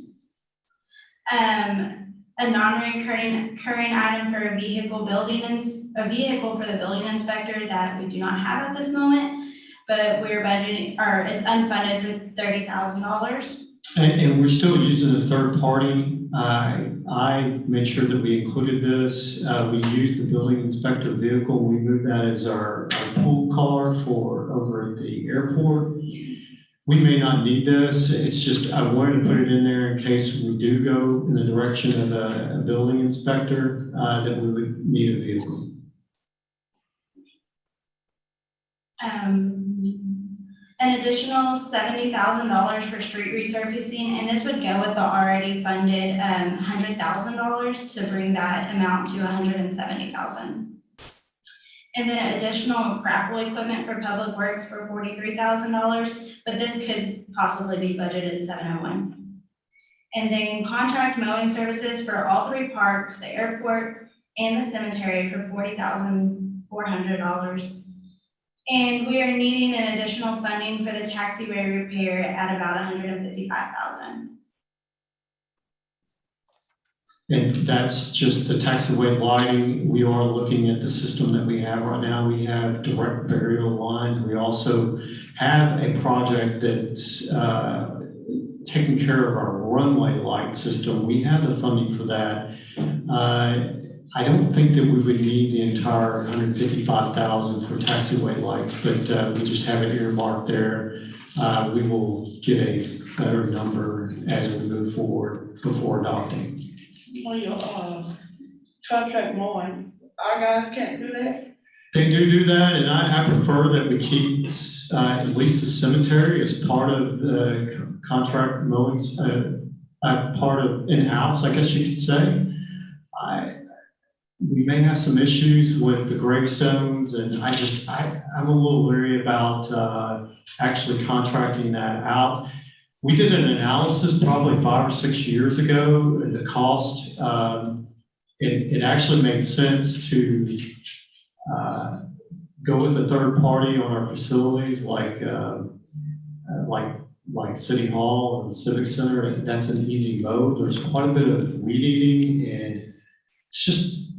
A non-recurring item for a vehicle for the building inspector that we do not have at this moment, but we're budgeting, or it's unfunded for $30,000. And we're still using a third party. I made sure that we included this. We use the building inspector vehicle. We move that as our pool car for over at the airport. We may not need this. It's just, I wanted to put it in there in case we do go in the direction of a building inspector, that we would need a vehicle. An additional $70,000 for street resurfacing, and this would go with the already funded $100,000 to bring that amount to $170,000. And then additional grapple equipment for public works for $43,000, but this could possibly be budgeted in 701. And then contract mowing services for all 3 parks, the airport and the cemetery for $40,400. And we are needing an additional funding for the taxiway repair at about $155,000. And that's just the taxiway lighting. We are looking at the system that we have right now. We have direct burial lines. We also have a project that's taking care of our runway light system. We have the funding for that. I don't think that we would need the entire $155,000 for taxiway lights, but we just have it earmarked there. We will get a better number as we move forward before adopting. On your contract mowing, our guys can't do that? They do that, and I prefer that we keep at least the cemetery as part of the contract mowings, part of in-house, I guess you could say. We may have some issues with the gravestones, and I'm a little leery about actually contracting that out. We did an analysis probably 5 or 6 years ago, and the cost, it actually made sense to go with a third party on our facilities like City Hall and Civic Center. That's an easy mode. There's quite a bit of weed eating, and it's just,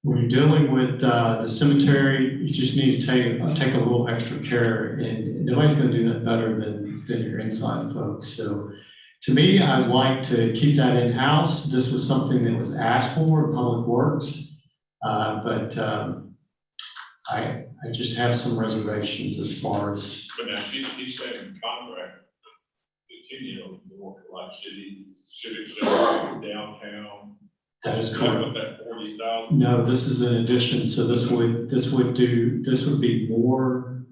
when you're dealing with the cemetery, you just need to take a little extra care, and nobody's going to do that better than your inside folks. So to me, I'd like to keep that in-house. This was something that was asked for in Public Works, but I just have some reservations as far as. But now he's saying contract, continue to work like civic center, downtown. That is Is correct. what that 40,000? No, this is an addition, so this would be more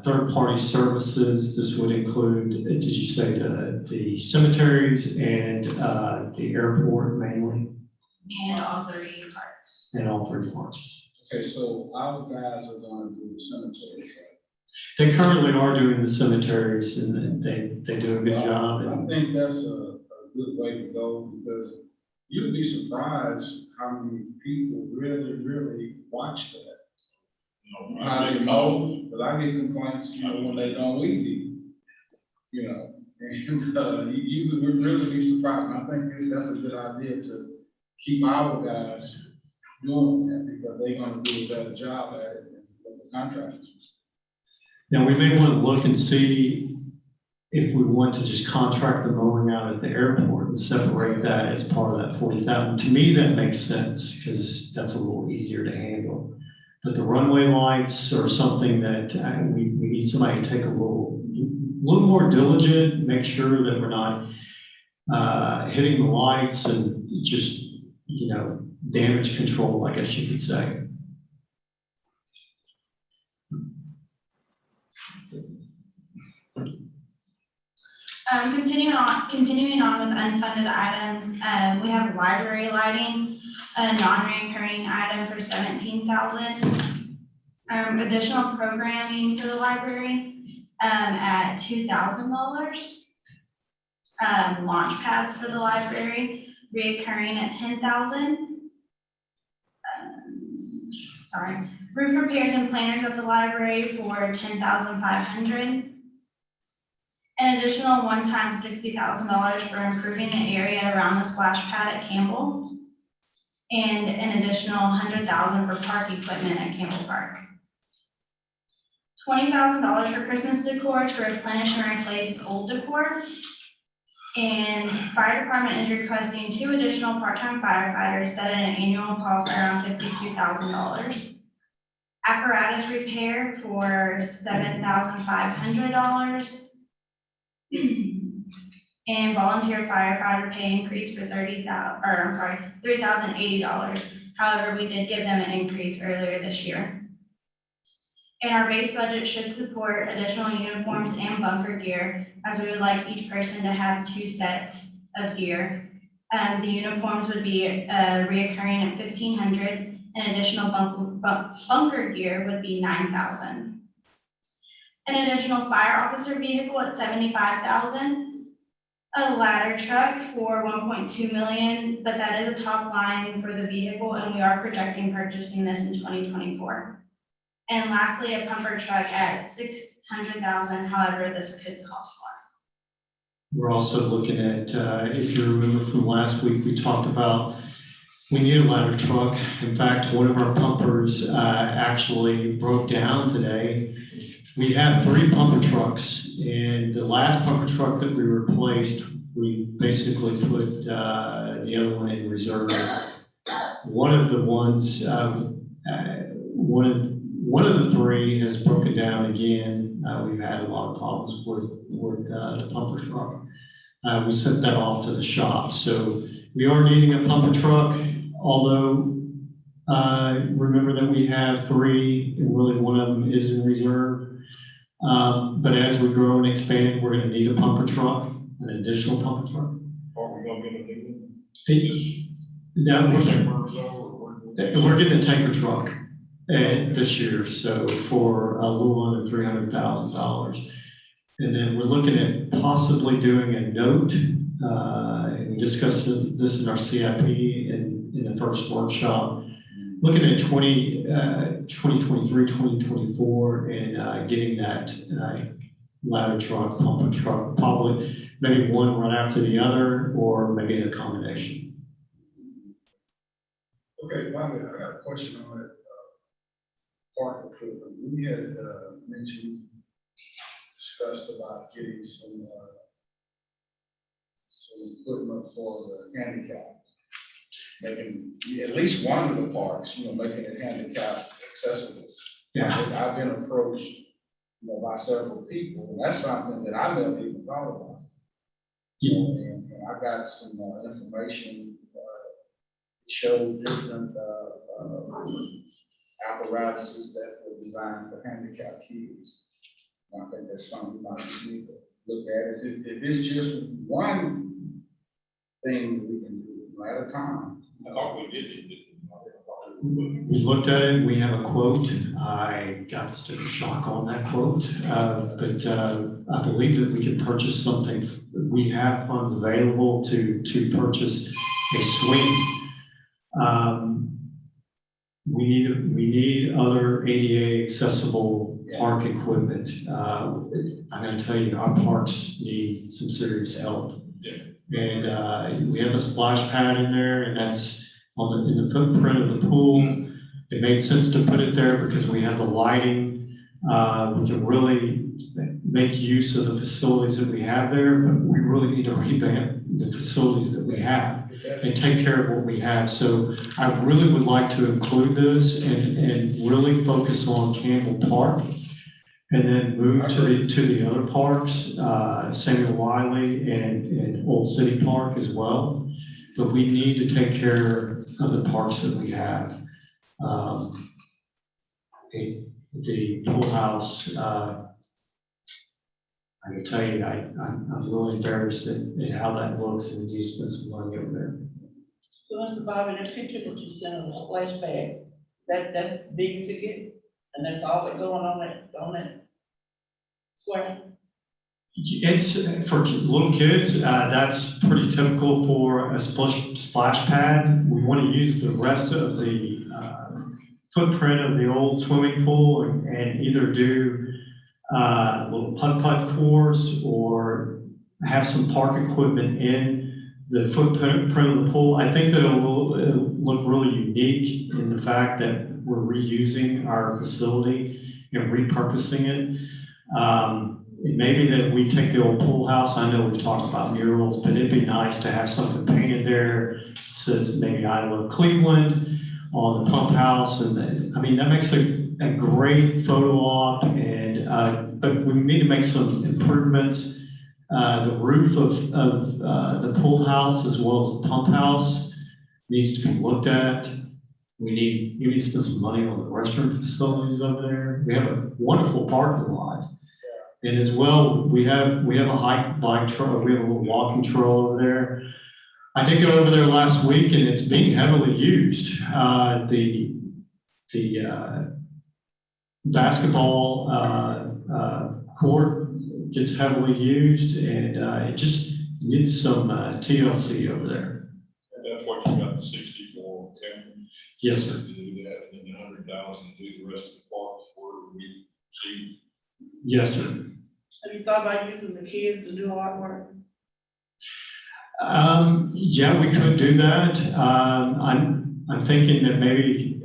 third-party services. This would include, did you say the cemeteries and the airport mainly? And all 3 parks. And all 3 parts. Okay, so our guys are gonna do the cemetery, right? They currently are doing the cemeteries, and they do a good job. I think that's a good way to go, because you'd be surprised how many people really watch that. How they mow, because I get complaints, when they don't weed eat, and you would really be surprised. And I think that's a good idea to keep our guys doing that, because they're gonna do a better job at it than the contractors. Now, we may want to look and see if we want to just contract the mowing out at the airport and separate that as part of that 40,000. To me, that makes sense, because that's a little easier to handle. But the runway lights are something that we need somebody to take a little more diligent, make sure that we're not hitting the lights and just, damage control, I guess you could say. Continuing on with unfunded items, we have library lighting, a non-recurring item for $17,000. Additional programming for the library, at $2,000. Launch pads for the library, reoccurring at $10,000. Roof repairs and planters at the library for $10,500. An additional one-time $60,000 for improving the area around the splash pad at Campbell. And an additional $100,000 for park equipment at Campbell Park. $20,000 for Christmas decor to replenish and replace old decor. And fire department is requesting 2 additional part-time firefighters set at an annual cost around $52,000. Apparatus repair for $7,500. And volunteer firefighter pay increase for $3,080. However, we did give them an increase earlier this year. And our base budget should support additional uniforms and bunker gear, as we would like each person to have 2 sets of gear. The uniforms would be reoccurring at $1,500, and additional bunker gear would be $9,000. An additional fire officer vehicle at $75,000. A ladder truck for $1.2 million, but that is a top line for the vehicle, and we are projecting purchasing this in 2024. And lastly, a pumper truck at $600,000. However, this could cost more. We're also looking at, if you remember from last week, we talked about we need a ladder truck. In fact, one of our pumpers actually broke down today. We have 3 pumper trucks, and the last pumper truck that we replaced, we basically put the other one in reserve. One of the ones, one of the 3 has broken down again. We've had a lot of problems with the pumper truck. We sent that off to the shop, so we are needing a pumper truck. Although remember that we we have 3, and really one of them is in reserve. But as we grow and expand, we're gonna need a pumper truck, an additional pumper truck. Are we gonna get a new one? Now, We're we're getting a tanker truck this year, so for a little under $300,000. And then we're looking at possibly doing a note, and we discussed this in our CIP in the first workshop. Looking at 2023, 2024, and getting that ladder truck, pumper truck, probably maybe one right after the other, or maybe a combination. Okay, Lonnie, I got a question on that, park equipment. We had, mentioned, discussed about getting some equipment for the handicap. Making, at least one of the parks, making it handicap accessible. Yeah. I've been approached, by several people, and that's something that I never even thought about. And I got some information, showed different apparatuses that were designed for handicapped kids. And I think that's something we might need to look at. If it's just one thing we can do at a time. I thought we did. We looked at it, we have a quote. I got sticker shock on that quote, but I believe that we can purchase something. We have funds available to purchase a swing. We need other ADA accessible park equipment. I'm gonna tell you, our parks need some serious help. Yeah. And we have a splash pad in there, and that's in the footprint of the pool. It made sense to put it there because we have the lighting. We can really make use of the facilities that we have there, but we really need to revamp the facilities that we have and take care of what we have. So I really would like to include this and really focus on Campbell Park, and then move to the other parks, Samuel Wiley and Old City Park as well. But we need to take care of the parks that we have. The pool house, I can tell you, I'm really embarrassed at how that looks, and we need to spend some money over there. So, Mr. Bobby, that picture that you sent on the splash pad, that's big as it gets, and that's all that going on that square? It's for little kids, that's pretty typical for a splash pad. We want to use the rest of the footprint of the old swimming pool and either do a little putt-putt course or have some park equipment in the footprint of the pool. I think that it'll look really unique in the fact that we're reusing our facility and repurposing it. It may be that we take the old pool house. I know we've talked about murals, but it'd be nice to have something painted there. It says maybe I love Cleveland on the pump house. And I mean, that makes a great photo op. And, but we need to make some improvements. The roof of the pool house as well as the pump house needs to be looked at. We need to spend some money on the restroom facilities over there. We have a wonderful parking lot. And as well, we have a bike trail, we have a little walking trail over there. I did go over there last week, and it's being heavily used. The basketball court gets heavily used, and it just needs some TLC over there. And that's what you got the 64, okay? Yes, sir. To do that, and then 100,000 to do the rest of the parks where we see. Yes, sir. Have you thought about using the kids to do artwork? Yeah, we could do that. I'm thinking that maybe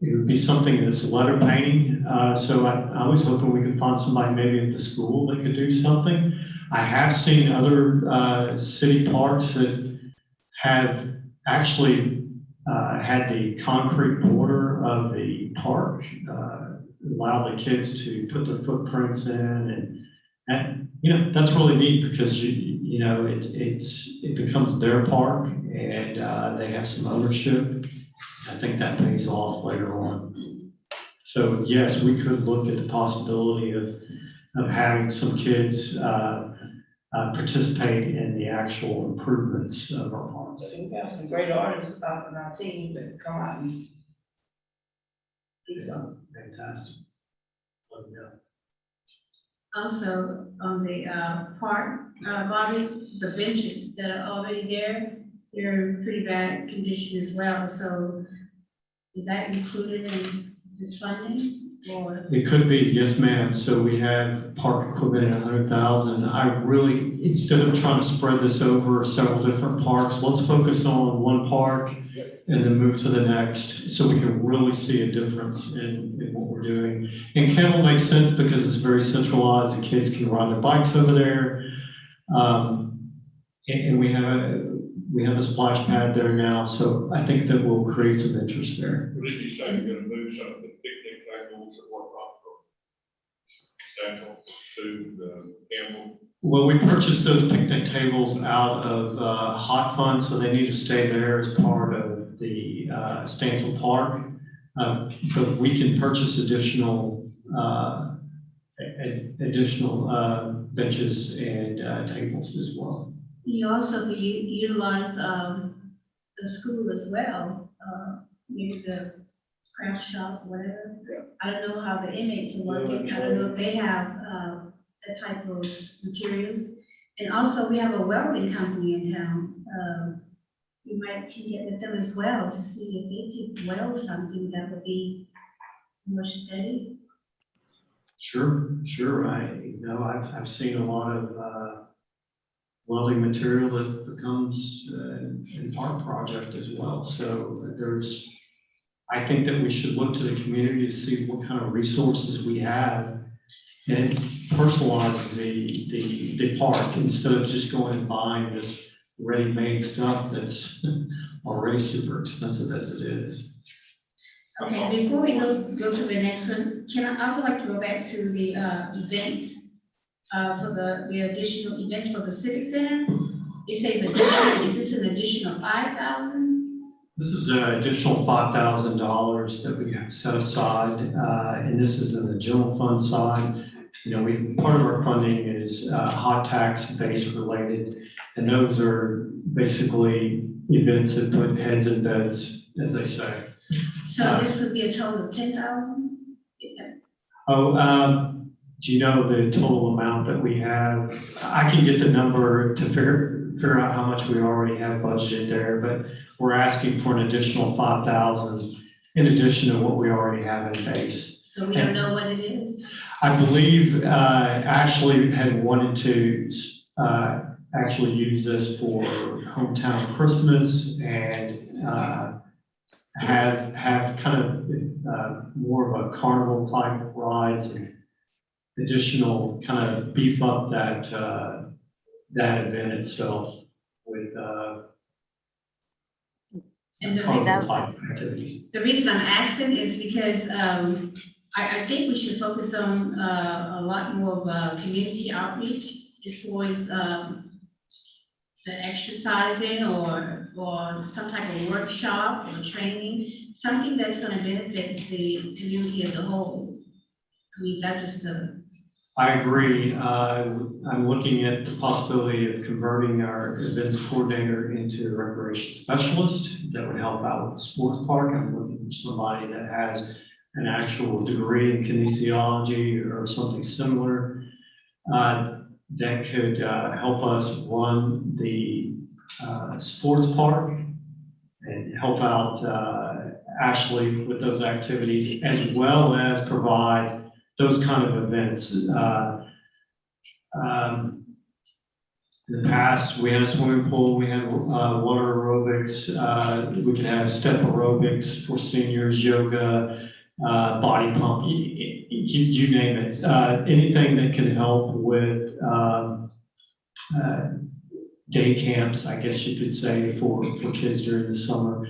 it would be something that's letter painting. So I was hoping we could find somebody maybe at the school that could do something. I have seen other city parks that have actually had the concrete border of the park, allow the kids to put their footprints in, and that's really neat because it becomes their park, and they have some ownership. I think that pays off later on. So yes, we could look at the possibility of having some kids participate in the actual improvements of our parks. We got some great artists out in our team that come out and do something. Fantastic. Also, on the park, Bobby, the benches that are already there, they're in pretty bad condition as well, so is that included in this funding, or? It could be, yes, ma'am. So we have park equipment at 100,000. I really, instead of trying to spread this over several different parks, let's focus on one park and then move to the next, so we can really see a difference in what we're doing. And kennel makes sense because it's very centralized. The kids can ride their bikes over there. And we have a splash pad there now, so I think that will create some interest there. Would it be something you're gonna move some of the picnic tables that work off from Statue to the Campbell? Well, we purchased those picnic tables out of hot funds, so they need to stay there as part of the Stansel Park. But we can purchase additional benches and tables as well. You also could utilize the school as well, maybe the craft shop, whatever. I don't know how the inmates are working, I don't know if they have that type of materials. And also, we have a welding company in town. You might can get with them as well to see if they could weld something that would be more steady. Sure. I've seen a lot of welding material that becomes in park project as well. So I think that we should look to the community to see what kind of resources we have and personalize the park instead of just going and buying this ready-made stuff that's already super expensive as it is. Okay, before we go to the next one, I would like to go back to the events, for the additional events for the Civic Center. It says additional, is this an additional 5,000? This is an additional $5,000 that we have set aside, and this is in the general fund side. You know, part of our funding is hot tax base related, and those are basically events that put heads in beds, as they say. So this would be a total of 10,000? Do you know the total amount that we have? I can get the number to figure out how much we already have budgeted there, but we're asking for an additional 5,000 in addition to what we already have in base. So we don't know what it is? I believe Ashley had wanted to actually use this for hometown Christmas and have kind of more of a carnival type of rides and additional kind of beef up that event itself with carnival type activities. The reason I'm asking is because I think we should focus on a lot more of community outreach as far as the exercising or some type of workshop or training, something that's going to benefit the community as a whole. I mean, that's just I agree. I'm looking at the possibility of converting our events coordinator into a recreation specialist that would help out with the sports park. I'm looking for somebody that has an actual degree in kinesiology or something similar that could help us run the sports park and help out Ashley with those activities, as well as provide those kind of events. In the past, we had a swimming pool, we had water aerobics, we could have step aerobics for seniors, yoga, body pump, you name it. Anything that can help with day camps, I guess you could say, for kids during the summer.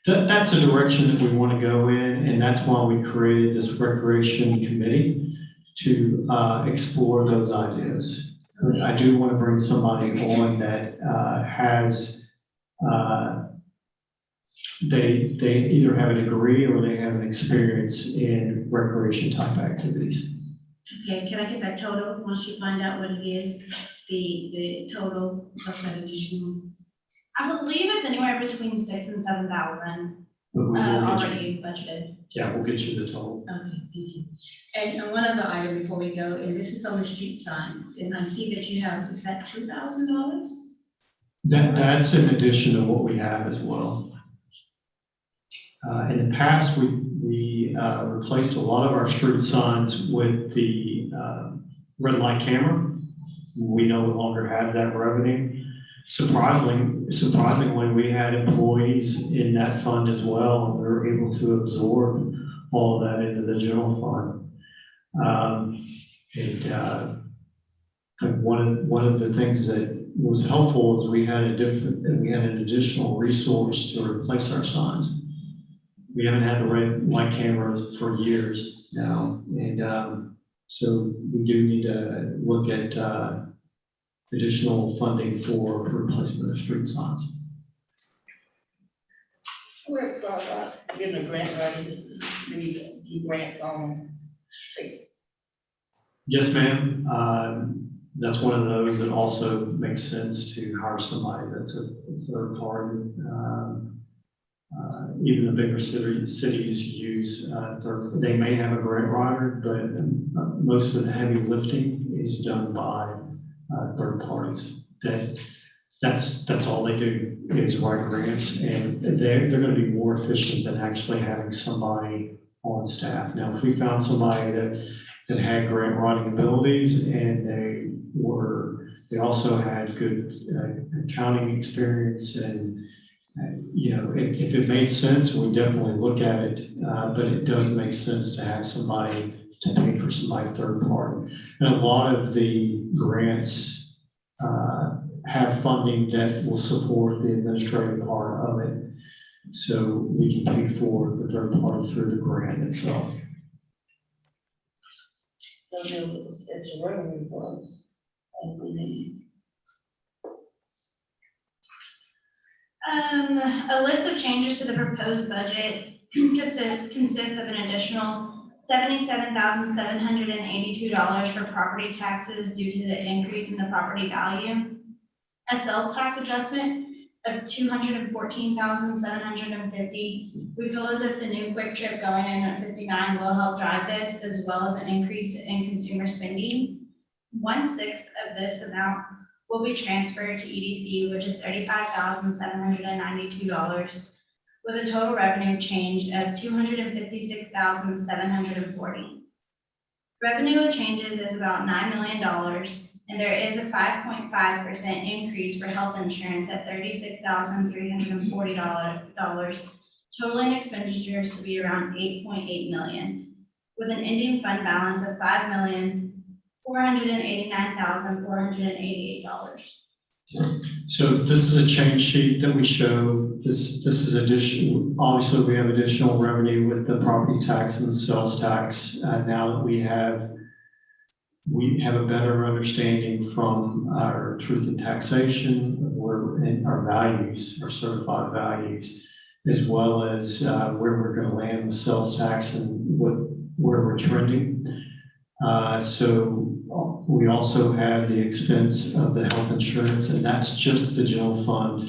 That's the direction that we want to go in, and that's why we created this recreation committee to explore those ideas. I do want to bring somebody on that has they either have a degree or they have an experience in recreation type activities. Okay, can I get that total, once you find out what it is, the total plus that additional? I believe it's anywhere between 6,000 and 7,000 But we will get you, already budgeted. yeah, we'll get you the total. Okay, thank you. And one other item before we go, and this is on the street signs, and I see that you have, is that $2,000? That's in addition to what we have as well. In the past, we replaced a lot of our street signs with the red light camera. We no longer have that revenue. Surprisingly, we had employees in that fund as well, and we were able to absorb all of that into the general fund. One of the things that was helpful is we had an additional resource to replace our signs. We haven't had the red light cameras for years now, and so we do need to look at additional funding for replacement of street signs. We're getting a grant writing, this is the grants on streets. Yes, ma'am. That's one of those that also makes sense to hire somebody that's a third party. Even the bigger cities use they may have a grant writer, but most of the heavy lifting is done by third parties. That's all they do is write grants, and they're going to be more efficient than actually having somebody on staff. Now, if we found somebody that had grant writing abilities and they also had good accounting experience, and if it made sense, we definitely look at it, but it does make sense to have somebody to pay for somebody third party. And a lot of the grants have funding that will support the administrative part of it, so we can pay for the third party through the grant itself. So it's revenue funds, and we need. A list of changes to the proposed budget consists of an additional $77,782 for property taxes due to the increase in the property value, a sales tax adjustment of $214,750. We feel as if the new Quick Trip going in at 59 will help drive this, as well as an increase in consumer spending. 1/6 of this amount will be transferred to EDC, which is $35,792, with a total revenue change of $256,740. Revenue changes is about $9 million, and there is a 5.5% increase for health insurance at $36,340, totaling expenditures to be around $8.8 million, with an ending fund balance of $5,489,488. So this is a change sheet that we show. This is additional. Obviously, we have additional revenue with the property tax and the sales tax. Now that we have a better understanding from our truth in taxation, and our values, our certified values, as well as where we're going to land with sales tax and where we're trending. So we also have the expense of the health insurance, and that's just the general fund.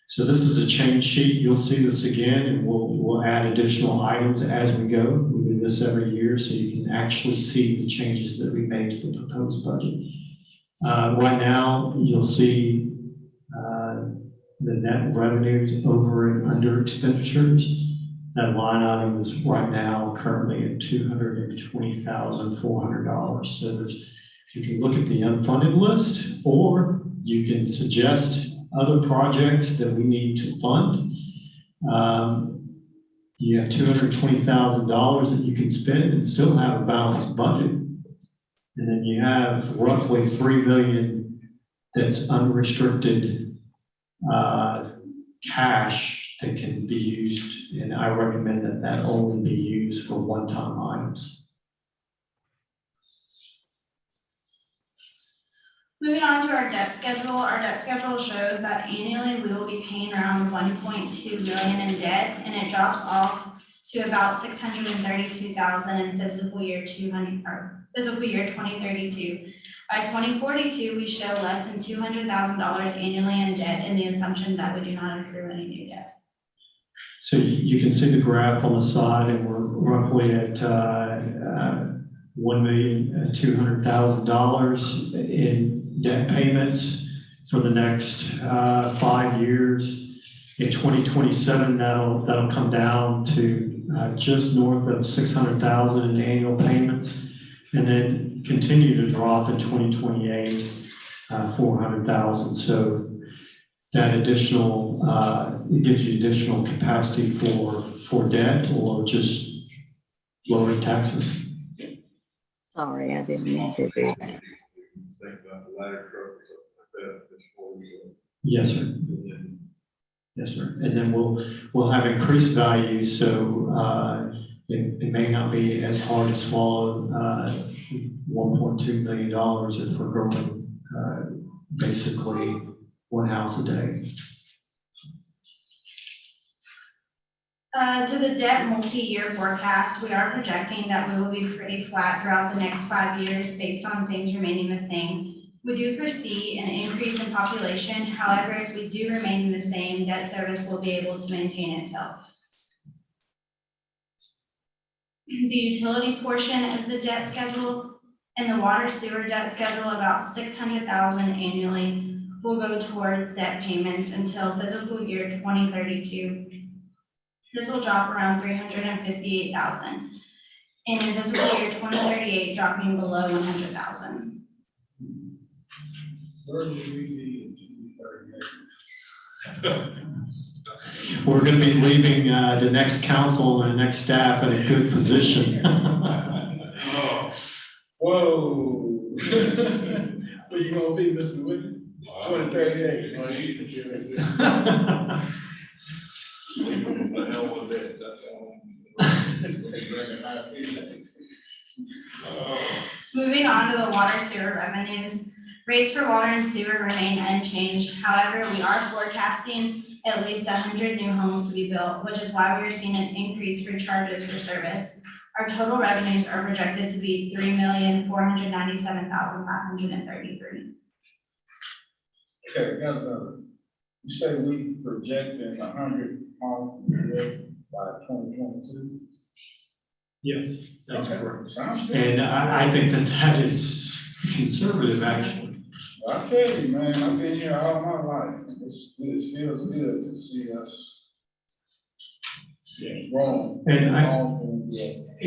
So this is a change sheet. You'll see this again, and we'll add additional items as we go. We do this every year, so you can actually see the changes that we made to the proposed budget. Right now, you'll see the net revenues over and under expenditures. That line item is right now currently at $220,400. So you can look at the unfunded list, or you can suggest other projects that we need to fund. You have $220,000 that you can spend and still have a balanced budget. And then you have roughly $3 million that's unrestricted cash that can be used, and I recommend that only be used for one-time items. Moving on to our debt schedule shows that annually we will be paying around 1.2 million in debt, and it drops off to about 632,000 in fiscal year 2032. By 2042, we show less than $200,000 annually in debt, in the assumption that we do not accrue any new debt. So you can see the graph on the side, and we're roughly at $1,200,000 in debt payments for the next 5 years. In 2027, that'll come down to just north of 600,000 in annual payments, and then continue to drop in 2028, 400,000. So that additional, it gives you additional capacity for debt or just lowering taxes. Sorry, I didn't mean to do that. Think about the ladder trucks like that, that's for you. Yes, sir. Yes, sir. And then we'll have increased value, so it may not be as hard to swallow $1.2 million if we're growing basically one house a day. To the debt multi-year forecast, we are projecting that we will be pretty flat throughout the next 5 years based on things remaining the same. We do foresee an increase in population. However, if we do remain the same, debt service will be able to maintain itself. The utility portion of the debt schedule and the water sewer debt schedule, about 600,000 annually, will go towards debt payments until fiscal year 2032. This will drop around 358,000, and in fiscal year 2038, dropping below 100,000. Where do we need to be? We're going to be leaving the next council and the next staff in a good position. Whoa. Where you gonna be, Mr. Whitney? 2038. The hell with that, Moving on to the water sewer revenues, rates for water and sewer remain unchanged. However, we are forecasting at least 100 new homes to be built, which is why we are seeing an increase for charges for service. Our total revenues are projected to be $3,497,533. Okay, got another. You say we projecting 100 homes by 2022? Yes, that's Okay, correct. sounds good. And I think that is conservative, actually. I tell you, man, I've been here all my life. It feels good to see us growing. And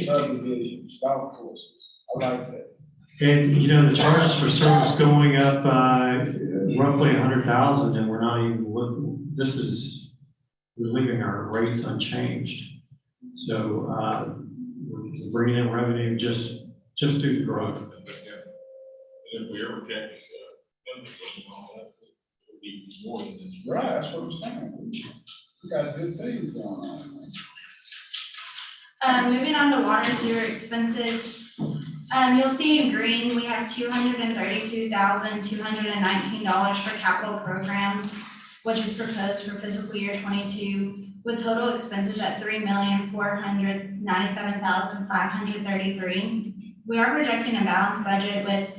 subdivisions, golf courses. I like that. And, you know, the charges for service going up roughly 100,000, and we're not even looking, we're leaving our rates unchanged. So we're bringing in revenue just due to growth. If we ever catch, it would be more than this. Right, that's what I'm saying. We got good things going on. Moving on to water sewer expenses. You'll see in green, we have $232,219 for capital programs, which is proposed for fiscal year 22, with total expenses at $3,497,533. We are projecting a balanced budget with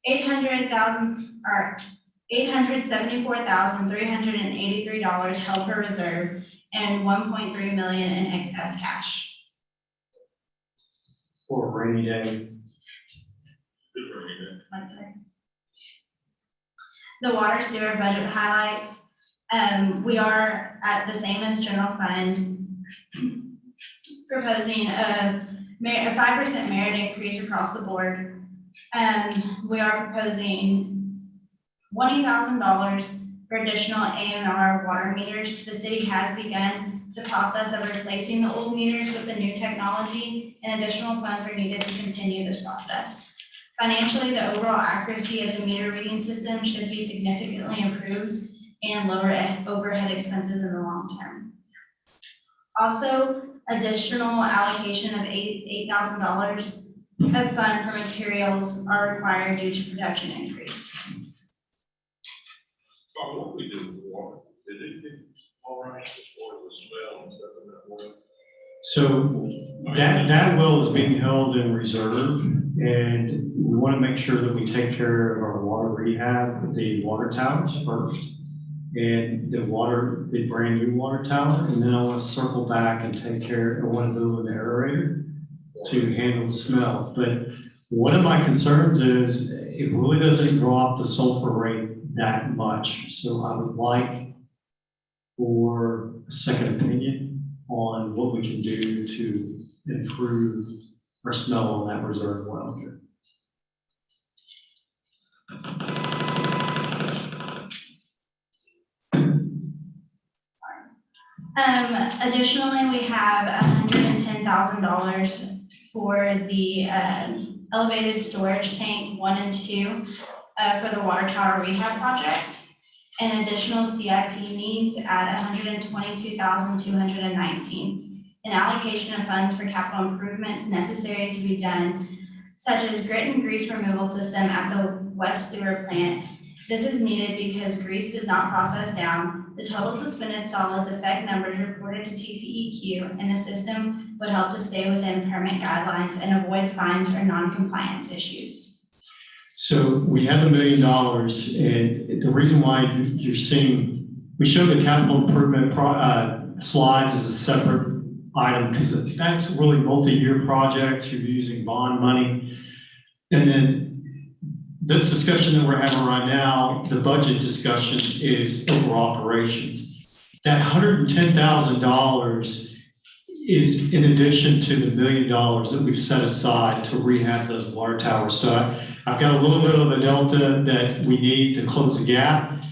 $874,383 held for reserve and $1.3 million in excess cash. For a rainy day. Good for me, Let's say. The water sewer budget highlights, we are at the same as general fund, proposing a 5% merit increase across the board. We are proposing $20,000 for additional AMR water meters. The city has begun the process of replacing the old meters with the new technology, and additional funds are needed to continue this process. Financially, the overall accuracy of the meter reading system should be significantly improved and lower overhead expenses in the long term. Also, additional allocation of $8,000 of fund for materials are required due to production increase. All right, as far as the smell and stuff in that well. So that well is being held in reserve, and we want to make sure that we take care of our water rehab, the water towers first. And the brand new water tower, and then I want to circle back and take care, I want to build an aerator to handle the smell. But one of my concerns is it really doesn't drop the sulfur rate that much. So I would like for a second opinion on what we can do to improve our smell on that reserve well. Additionally, we have $110,000 for the elevated storage tank 1 and 2 for the water tower rehab project, and additional CIP needs at $122,219. An allocation of funds for capital improvements necessary to be done, such as grit and grease removal system at the West Sewer Plant. This is needed because grease does not process down. The total suspended solids affect numbers reported to TCEQ, and the system would help to stay within permit guidelines and avoid fines or non-compliance issues. So we have $1 million, and the reason why you're seeing, we show the capital improvement slides as a separate item because that's really multi-year projects. You're using bond money. And then this discussion that we're having right now, the budget discussion, is over operations. That $110,000 is in addition to the $1 million that we've set aside to rehab those water towers. So I've got a little bit of a delta that we need to close the gap.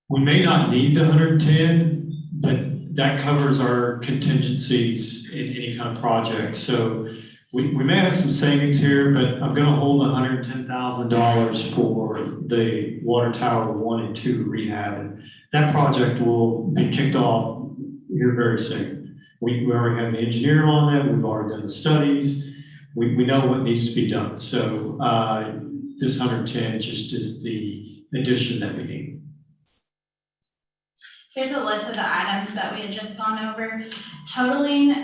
We may not need the 110, but that covers our contingencies in any kind of project. So we may have some savings here, but I'm going to hold $110,000 for the water tower 1 and 2 rehab. And that project will be kicked off here very soon. We already have the engineer on it. We've already done the studies. We know what needs to be done. So this 110 just is the addition that we need. Here's a list of the items that we had just gone over. Totaling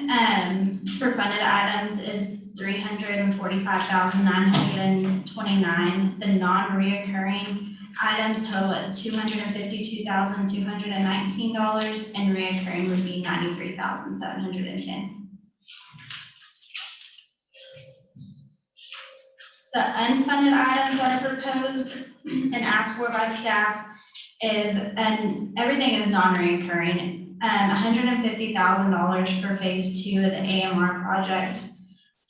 for funded items is $345,929. The non-reoccurring items total at $252,219, and reoccurring would be $93,710. The unfunded items that are proposed and asked for by staff is, and everything is non-reoccurring, $150,000 for phase 2 of the AMR project.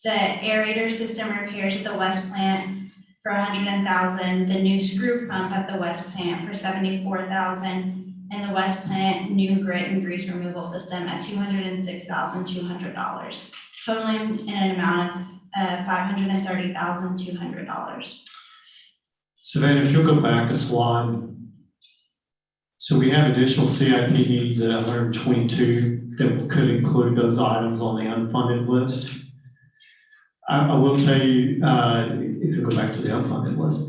The aerator system repairs at the West Plant for $100,000, the new screw pump at the West Plant for $74,000, and the West Plant new grit and grease removal system at $206,200, totaling in an amount of $530,200. Savannah, if you'll go back a slide. So we have additional CIP needs at 122 that could include those items on the unfunded list. I will tell you, if you go back to the unfunded list,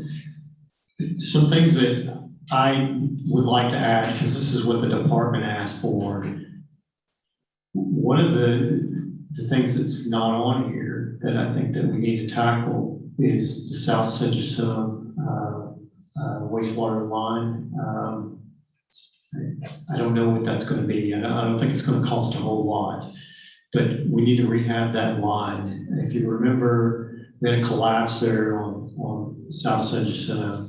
some things that I would like to add, because this is what the department asked for. One of the things that's not on here that I think that we need to tackle is the South Central wastewater line. I don't know what that's going to be. I don't think it's going to cost a whole lot, but we need to rehab that line. If you remember, we had a collapse there on South Central.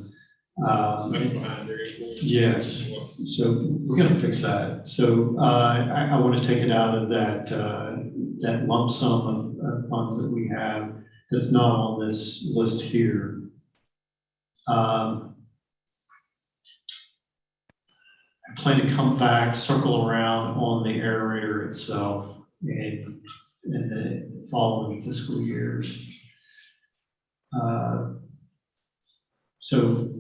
Yes, so we're going to fix that. So I want to take it out of that that lump sum of funds that we have that's not on this list here. I plan to come back, circle around on the aerator itself in the following fiscal years. So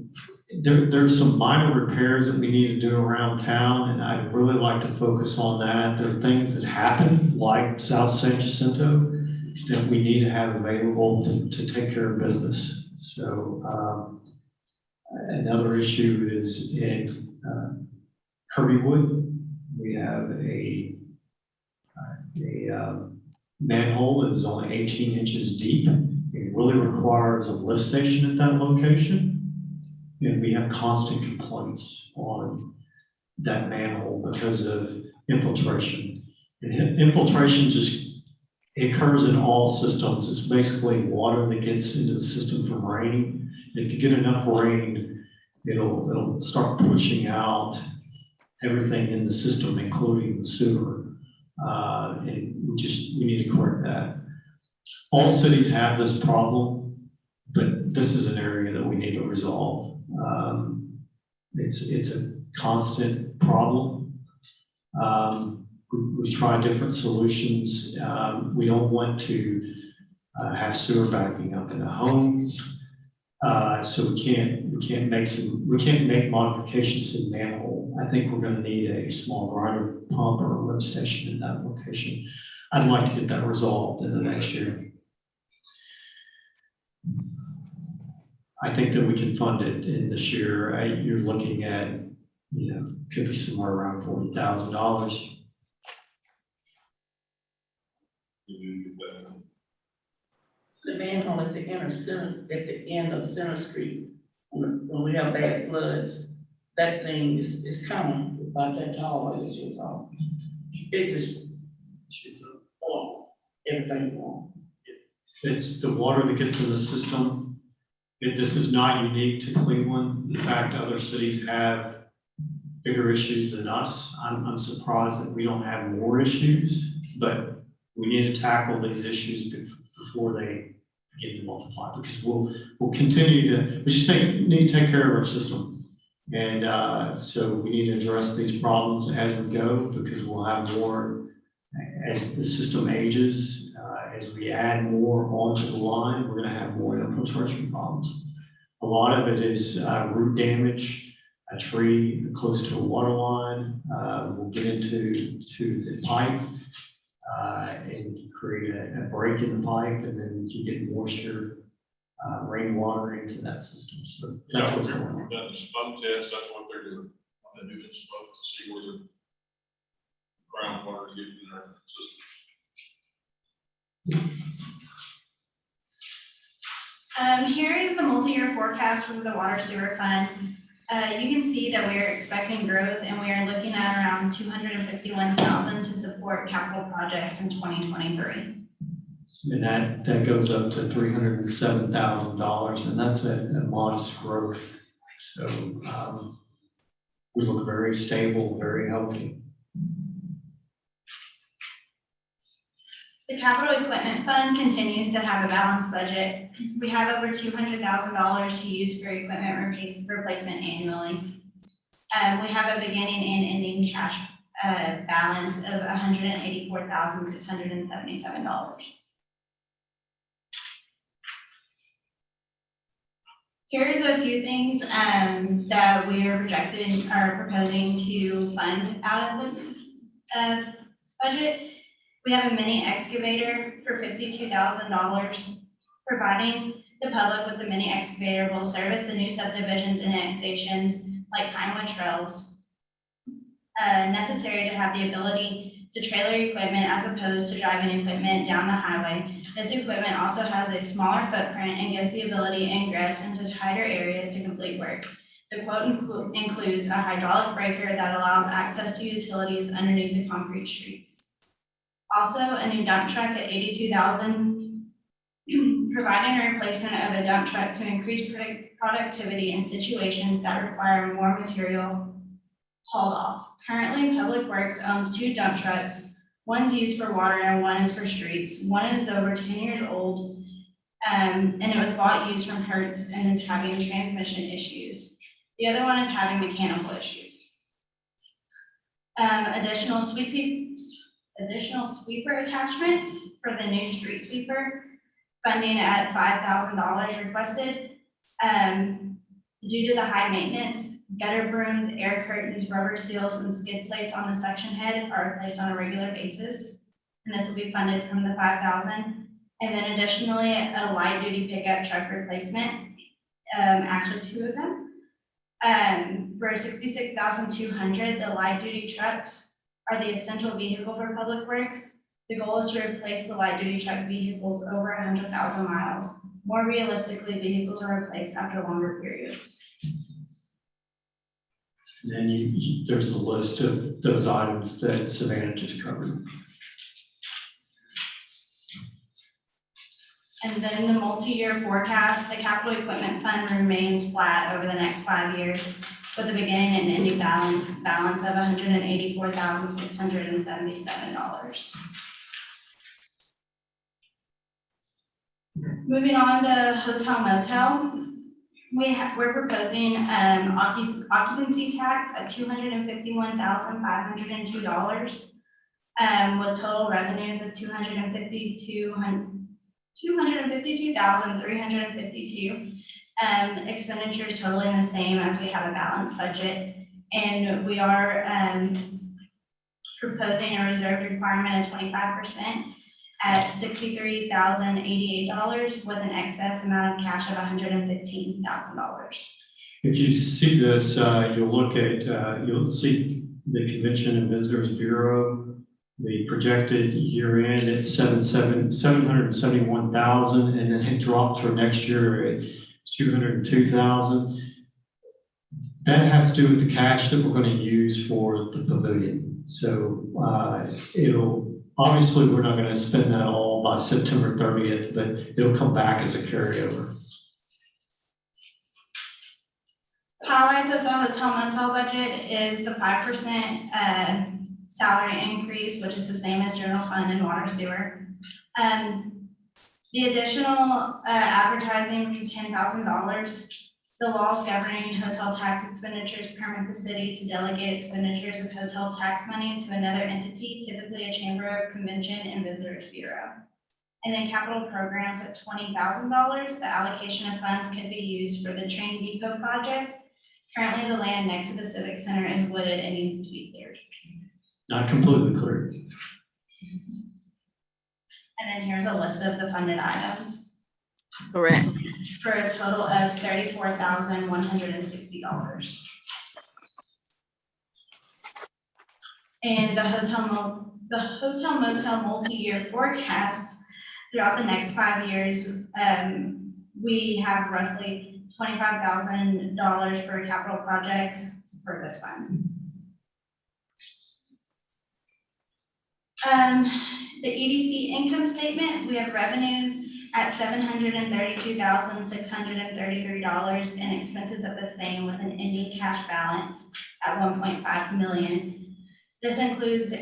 there's some minor repairs that we need to do around town, and I'd really like to focus on that. There are things that happen, like South San Jacinto, that we need to have available to take care of business. So another issue is in Kirbywood, have a manhole that is only 18 inches deep. It really requires a lift station at that location. And we have constant complaints on that manhole because of infiltration. And infiltration just occurs in all systems. It's basically water that gets into the system from raining. And if you get enough rain, it'll start pushing out everything in the system, including the sewer. And we need to correct that. All cities have this problem, but this is an area that we need to resolve. It's a constant problem. We've tried different solutions. We don't want to have sewer backing up into homes. So we can't make modifications to the manhole. I think we're going to need a small grinder pump or a lift station in that location. I'd like to get that resolved in the next year. I think that we can fund it in this year. You're looking at, could be somewhere around $40,000. The manhole at the end of Center Street, when we have bad floods, that thing is kind of about that tall, I guess you saw. It just shoots up, everything wrong. It's the water that gets in the system. This is not unique to Cleveland. In fact, other cities have bigger issues than us. I'm surprised that we don't have more issues, but we need to tackle these issues before they begin to multiply, because we'll continue we just need to take care of our system. And so we need to address these problems as we go, because we'll have more as the system ages. As we add more onto the line, we're going to have more infiltration problems. A lot of it is root damage, a tree close to a water line will get into the pipe and create a break in the pipe, and then you get moisture, rainwater into that system. So that's what's going on. Done the smoke test, that's what they're doing. When they do the smoke to see where the groundwater is getting in their system. Here is the multi-year forecast for the water sewer fund. You can see that we are expecting growth, and we are looking at around $251,000 to support capital projects in 2023. And that goes up to $307,000, and that's a modest growth. So we look very stable, very healthy. The capital equipment fund continues to have a balanced budget. We have over $200,000 to use for equipment replacement annually. We have a beginning and ending cash balance of $184,677. Here's a few things that we are proposing to fund out of this budget. We have a mini excavator for $52,000. Providing the public with the mini excavator will service the new subdivisions and annexations like Pinewood Trails, necessary to have the ability to trailer equipment as opposed to driving equipment down the highway. This equipment also has a smaller footprint and gives the ability to ingress into tighter areas to complete work. The quote includes a hydraulic breaker that allows access to utilities underneath the concrete streets. Also, a new dump truck at $82,000, providing a replacement of a dump truck to increase productivity in situations that require more material hauled off. Currently, Public Works owns 2 dump trucks. One's used for water and one is for streets. One is over 10 years old, and it was bought used from Hertz and is having transmission issues. The other one is having mechanical issues. Additional sweeper attachments for the new street sweeper, funding at $5,000 requested. Due to the high maintenance, gutter brooms, air curtains, rubber seals, and skid plates on the section head are replaced on a regular basis. And this will be funded from the $5,000. And then additionally, a light duty pickup truck replacement, actually 2 of them. For $66,200, the light duty trucks are the essential vehicle for public works. The goal is to replace the light duty truck vehicles over 100,000 miles. More realistically, vehicles are replaced after longer periods. And then there's a list of those items that Savannah just covered. And then the multi-year forecast, the capital equipment fund remains flat over the next 5 years with a beginning and ending balance of $184,677. Moving on to hotel motel, we're proposing occupancy tax at $251,502, with total revenues of $252,352. Expenditures totaling the same as we have a balanced budget, and we are proposing a reserve requirement of 25%. At $63,088 with an excess amount of cash of $115,000. If you see this, you'll see the Convention and Visitors Bureau, the projected year end at 771,000, and then it dropped for next year at 202,000. That has to do with the cash that we're going to use for the pavilion. So obviously, we're not going to spend that all by September 30th, but it'll come back as a carryover. Highlights of the hotel motel budget is the 5% salary increase, which is the same as general fund and water sewer. The additional advertising for $10,000. The laws governing hotel tax expenditures permit the city to delegate expenditures of hotel tax money to another entity, typically a chamber of convention and visitors bureau. And then capital programs at $20,000. The allocation of funds could be used for the train depot project. Currently, the land next to the Civic Center is wooded and needs to be cleared. Not completely clear. And then here's a list of the funded items. Correct. For a total of $34,160. And the hotel motel multi-year forecast throughout the next 5 years, we have roughly $25,000 for capital projects for this fund. The EDC income statement, we have revenues at $732,633 and expenses at the same with an ending cash balance at $1.5 million. This includes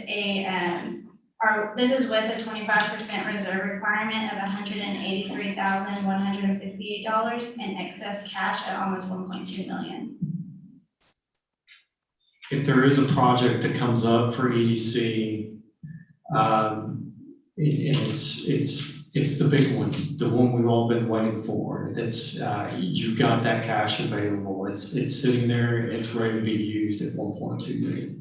this is with a 25% reserve requirement of $183,158 and excess cash at almost $1.2 million. If there is a project that comes up for EDC, it's the big one, the one we've all been waiting for. That's you've got that cash available. It's sitting there. It's ready to be used at $1.2 million.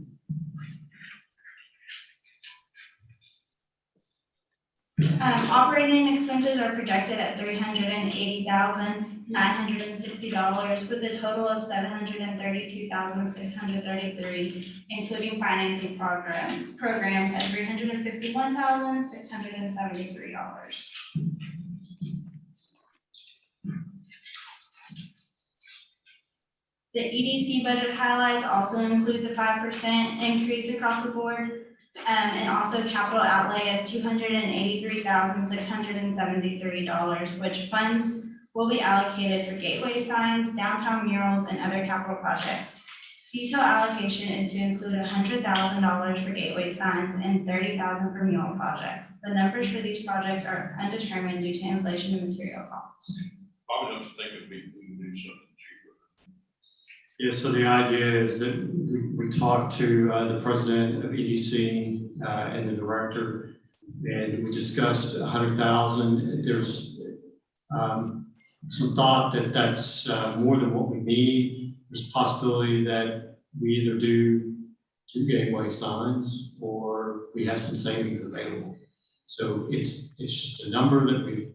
Operating expenses are projected at $380,960 with a total of $732,633, including financing programs at $351,673. The EDC budget highlights also include the 5% increase across the board. And also capital outlay of $283,673, which funds will be allocated for gateway signs, downtown murals, and other capital projects. Detail allocation is to include $100,000 for gateway signs and $30,000 for mural projects. The numbers for these projects are undetermined due to inflation and material costs. I would think it'd be, we can do something cheaper. Yeah, so the idea is that we talked to the president of EDC and the director, and we discussed $100,000. There's some thought that that's more than what we need. There's a possibility that we either do 2 gateway signs or we have some savings available. So it's just a number that we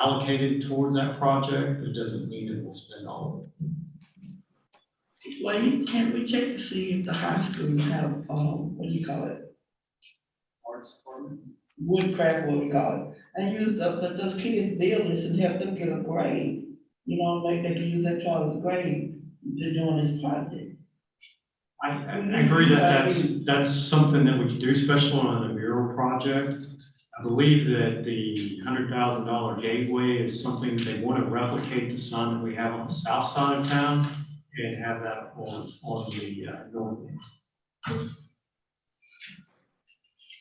allocated towards that project. It doesn't mean that we'll spend all of it. Can't we check to see if the high school have, what do you call it? Arts department. Woodcraft, what we call it, and use up, let those kids deal this and help them get a grade. You know, like they can use that child's grade to doing this project. I agree that that's something that we could do, especially on a mural project. I believe that the $100,000 gateway is something they want to replicate the sign that we have on the south side of town and have that on the north end.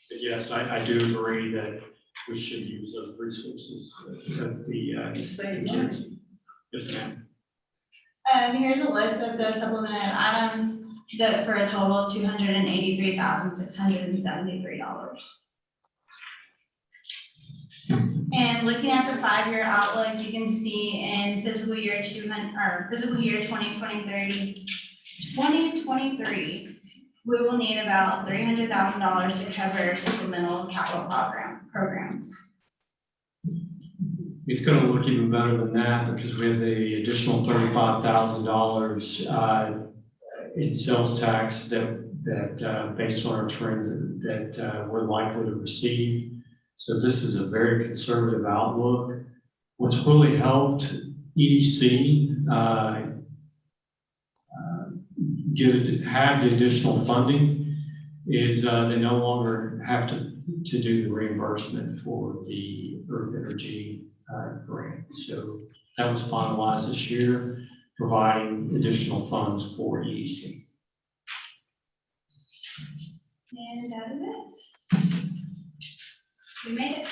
But yes, I do agree that we should use those resources of the kids. Yes, ma'am. Here's a list of the supplemented items that for a total of $283,673. And looking at the 5-year outlook, you can see in fiscal year 2023, we will need about $300,000 to cover supplemental capital programs. It's going to look even better than that because we have the additional $35,000 in sales tax that based on our trends that we're likely to receive. So this is a very conservative outlook. What's really helped EDC have the additional funding is they no longer have to do the reimbursement for the Earth Energy grant. So that was finalized this year, providing additional funds for EDC. And that is it. We made it.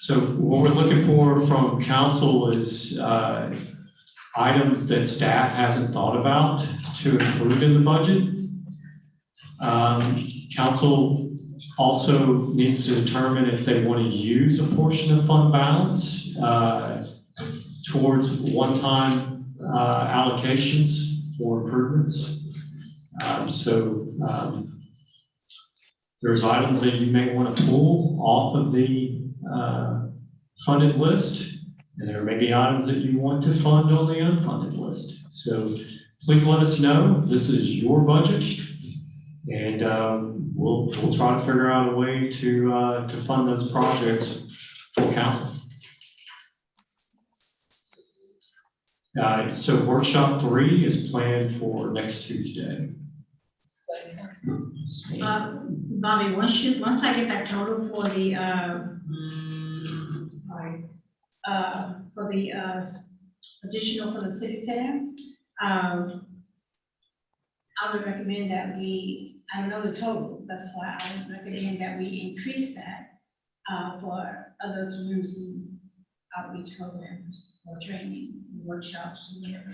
So what we're looking for from council is items that staff hasn't thought about to include in the budget. Council also needs to determine if they want to use a portion of fund balance towards one-time allocations for improvements. There's items that you may want to pull off of the funded list, and there may be items that you want to fund on the unfunded list. So please let us know. This is your budget, and we'll try to figure out a way to fund those projects for council. So workshop 3 is planned for next Tuesday. Bobby, once I get that total for the, additional for the civic center, I would recommend that I don't know the total, that's why I would recommend that we increase that for other community outreach programs or training, workshops, whatever.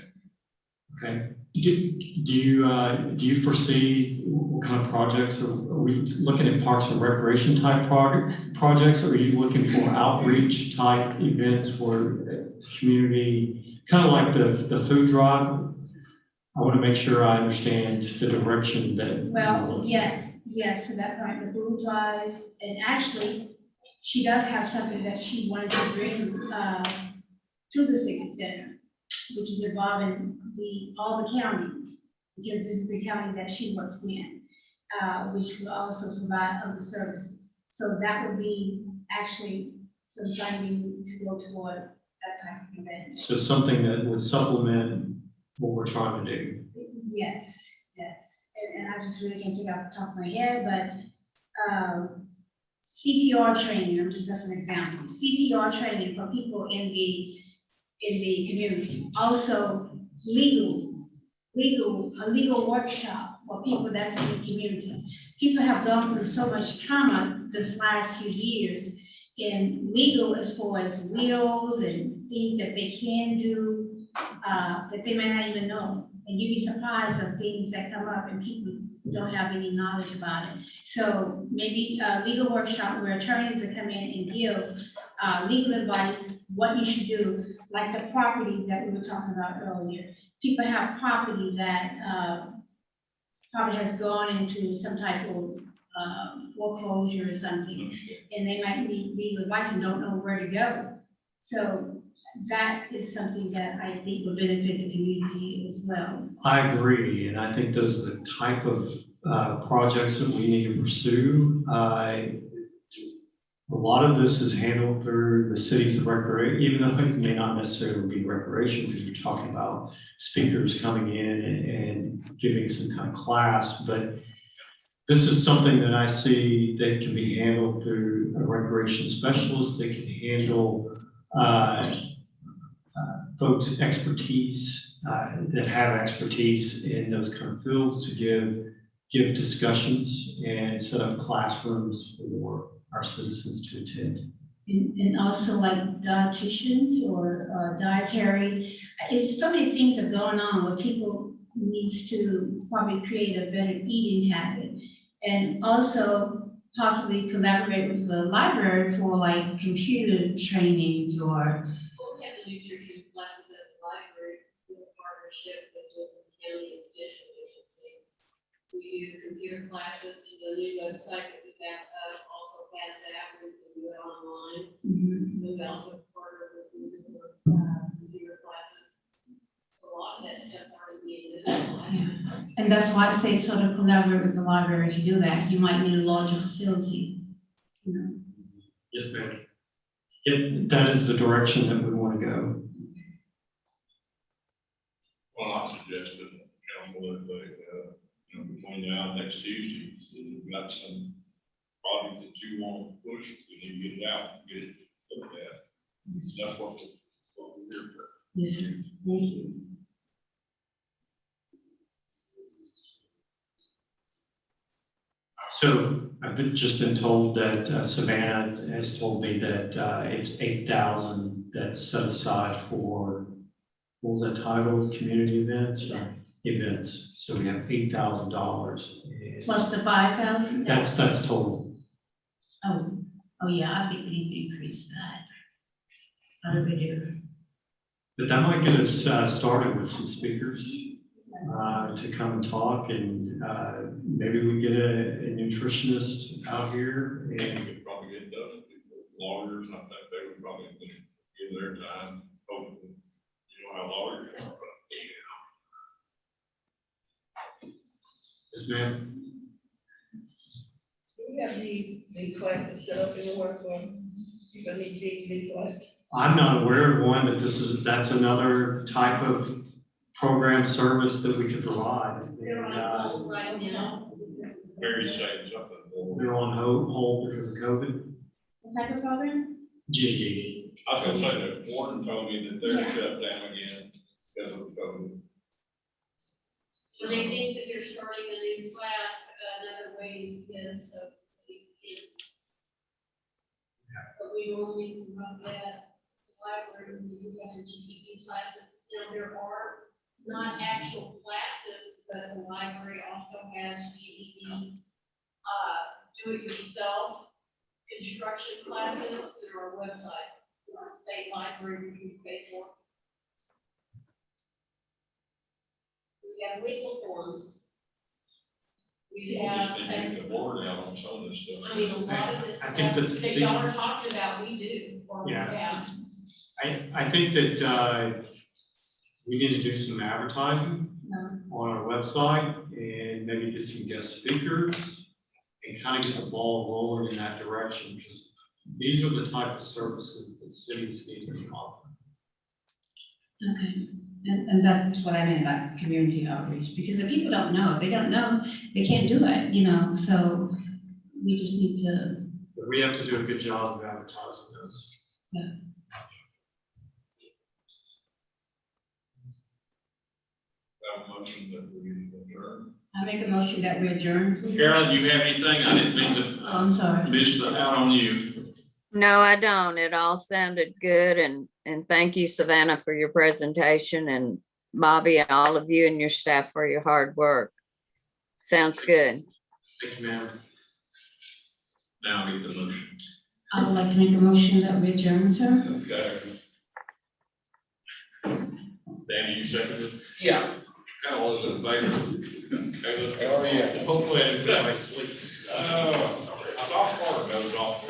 Okay. Do you foresee what kind of projects? Are we looking at parks and recreation type projects? Or are you looking for outreach type events for community, kind of like the food drive? I want to make sure I understand the direction that. Well, yes, to that point, the food drive, and actually, she does have something that she wanted to bring to the civic center, which is involving all the counties, because this is the county that she works in, which will also provide other services. So that would be actually some funding to go toward that type of event. So something that would supplement what we're trying to do. Yes. And I just really can't think off the top of my head, but CPR training, that's an example. CPR training for people in the community. Also, a legal workshop for people that's in the community. People have gone through so much trauma this last few years in legal as far as wills and things that they can do that they may not even know. And you'd be surprised of things that come up and people don't have any knowledge about it. So maybe a legal workshop where attorneys will come in and give legal advice, what you should do, like the property that we were talking about earlier. People have property that probably has gone into some type of foreclosure or something, and they might need legal advice and don't know where to go. So that is something that I think will benefit the community as well. I agree, and I think those are the type of projects that we need to pursue. A lot of this is handled through the cities of recreation, even though it may not necessarily be recreation, because you're talking about speakers coming in and giving some kind of class, but this is something that I see that can be handled through a recreation specialist that can handle folks' expertise, that have expertise in those kind of fields to give discussions and set up classrooms for our citizens to attend. And also like dietitians or dietary, it's so many things are going on where people needs to probably create a better eating habit. And also possibly collaborate with the library for like computer trainings or. We have the nutrition classes at the library with a partnership with the county extension agency. We do computer classes, the new website that we have also has that, we can do it online. We also partner with computer classes. A lot of that stuff's already being done. And that's why I say sort of collaborate with the library to do that. You might need a larger facility, you know. Yes, ma'am. That is the direction that we want to go. Well, I suggested, council, that they, between now and next Tuesday, if you've got some project that you want to push, you need to get it out, and get it looked at. That's what we're here for. Yes, sir. Thank you. So I've just been told that Savannah has told me that it's 8,000 that's set aside for, what was that title, community events? Events. So we have $8,000. Plus the 5,000? That's total. Oh yeah, I think we need to increase that. How do we do? But that might get us started with some speakers to come and talk, and maybe we get a nutritionist out here We and could probably get those lawyers, I think they would probably give their time, hopefully, how lawyers are. Yes, ma'am. Do we have these classes set up anywhere for people need these classes? I'm not aware of one, but that's another type of program service that we could provide. They're on hold right now. Mary's saying something. They're on hold because of COVID. What type of program? GD. I was gonna say that Warren told me that they're shut down again because of COVID. When they think that they're starting a new class, another wave is, so it's. But we normally run that library, we have the GED classes, there are not actual classes, but the library also has GED, do-it-yourself instruction classes through our website, the state library you pay for. We have legal forms. We have. Just need to get the word out on some of this stuff. I mean, a lot of this I stuff think that y'all are talking about, we do, or we Yeah. have. I think that we need to do some advertising on our website and maybe get some guest speakers and kind of get the ball rolling in that direction, because these are the type of services that cities need to offer. Okay, and that's what I mean about community outreach, because if people don't know, if they don't know, they can't do it, you know, so we just need to. But we have to do a good job of advertising those. Yeah. That motion that we adjourn. I make a motion that we adjourn. please. Carolyn, do you have anything? I didn't mean Oh, I'm sorry. to miss out on you. No, I don't. It all sounded good, and thank you, Savannah, for your presentation, and Bobby, all of you and your staff for your hard work. Sounds good. Thank you, ma'am. Now I get the motion. I would like to make a motion that we adjourn, sir. Okay. Danny, you seconded? Yeah. All those in favor? Okay, let's go. Oh, yeah. Hopefully everybody sleeps. I saw part of those off.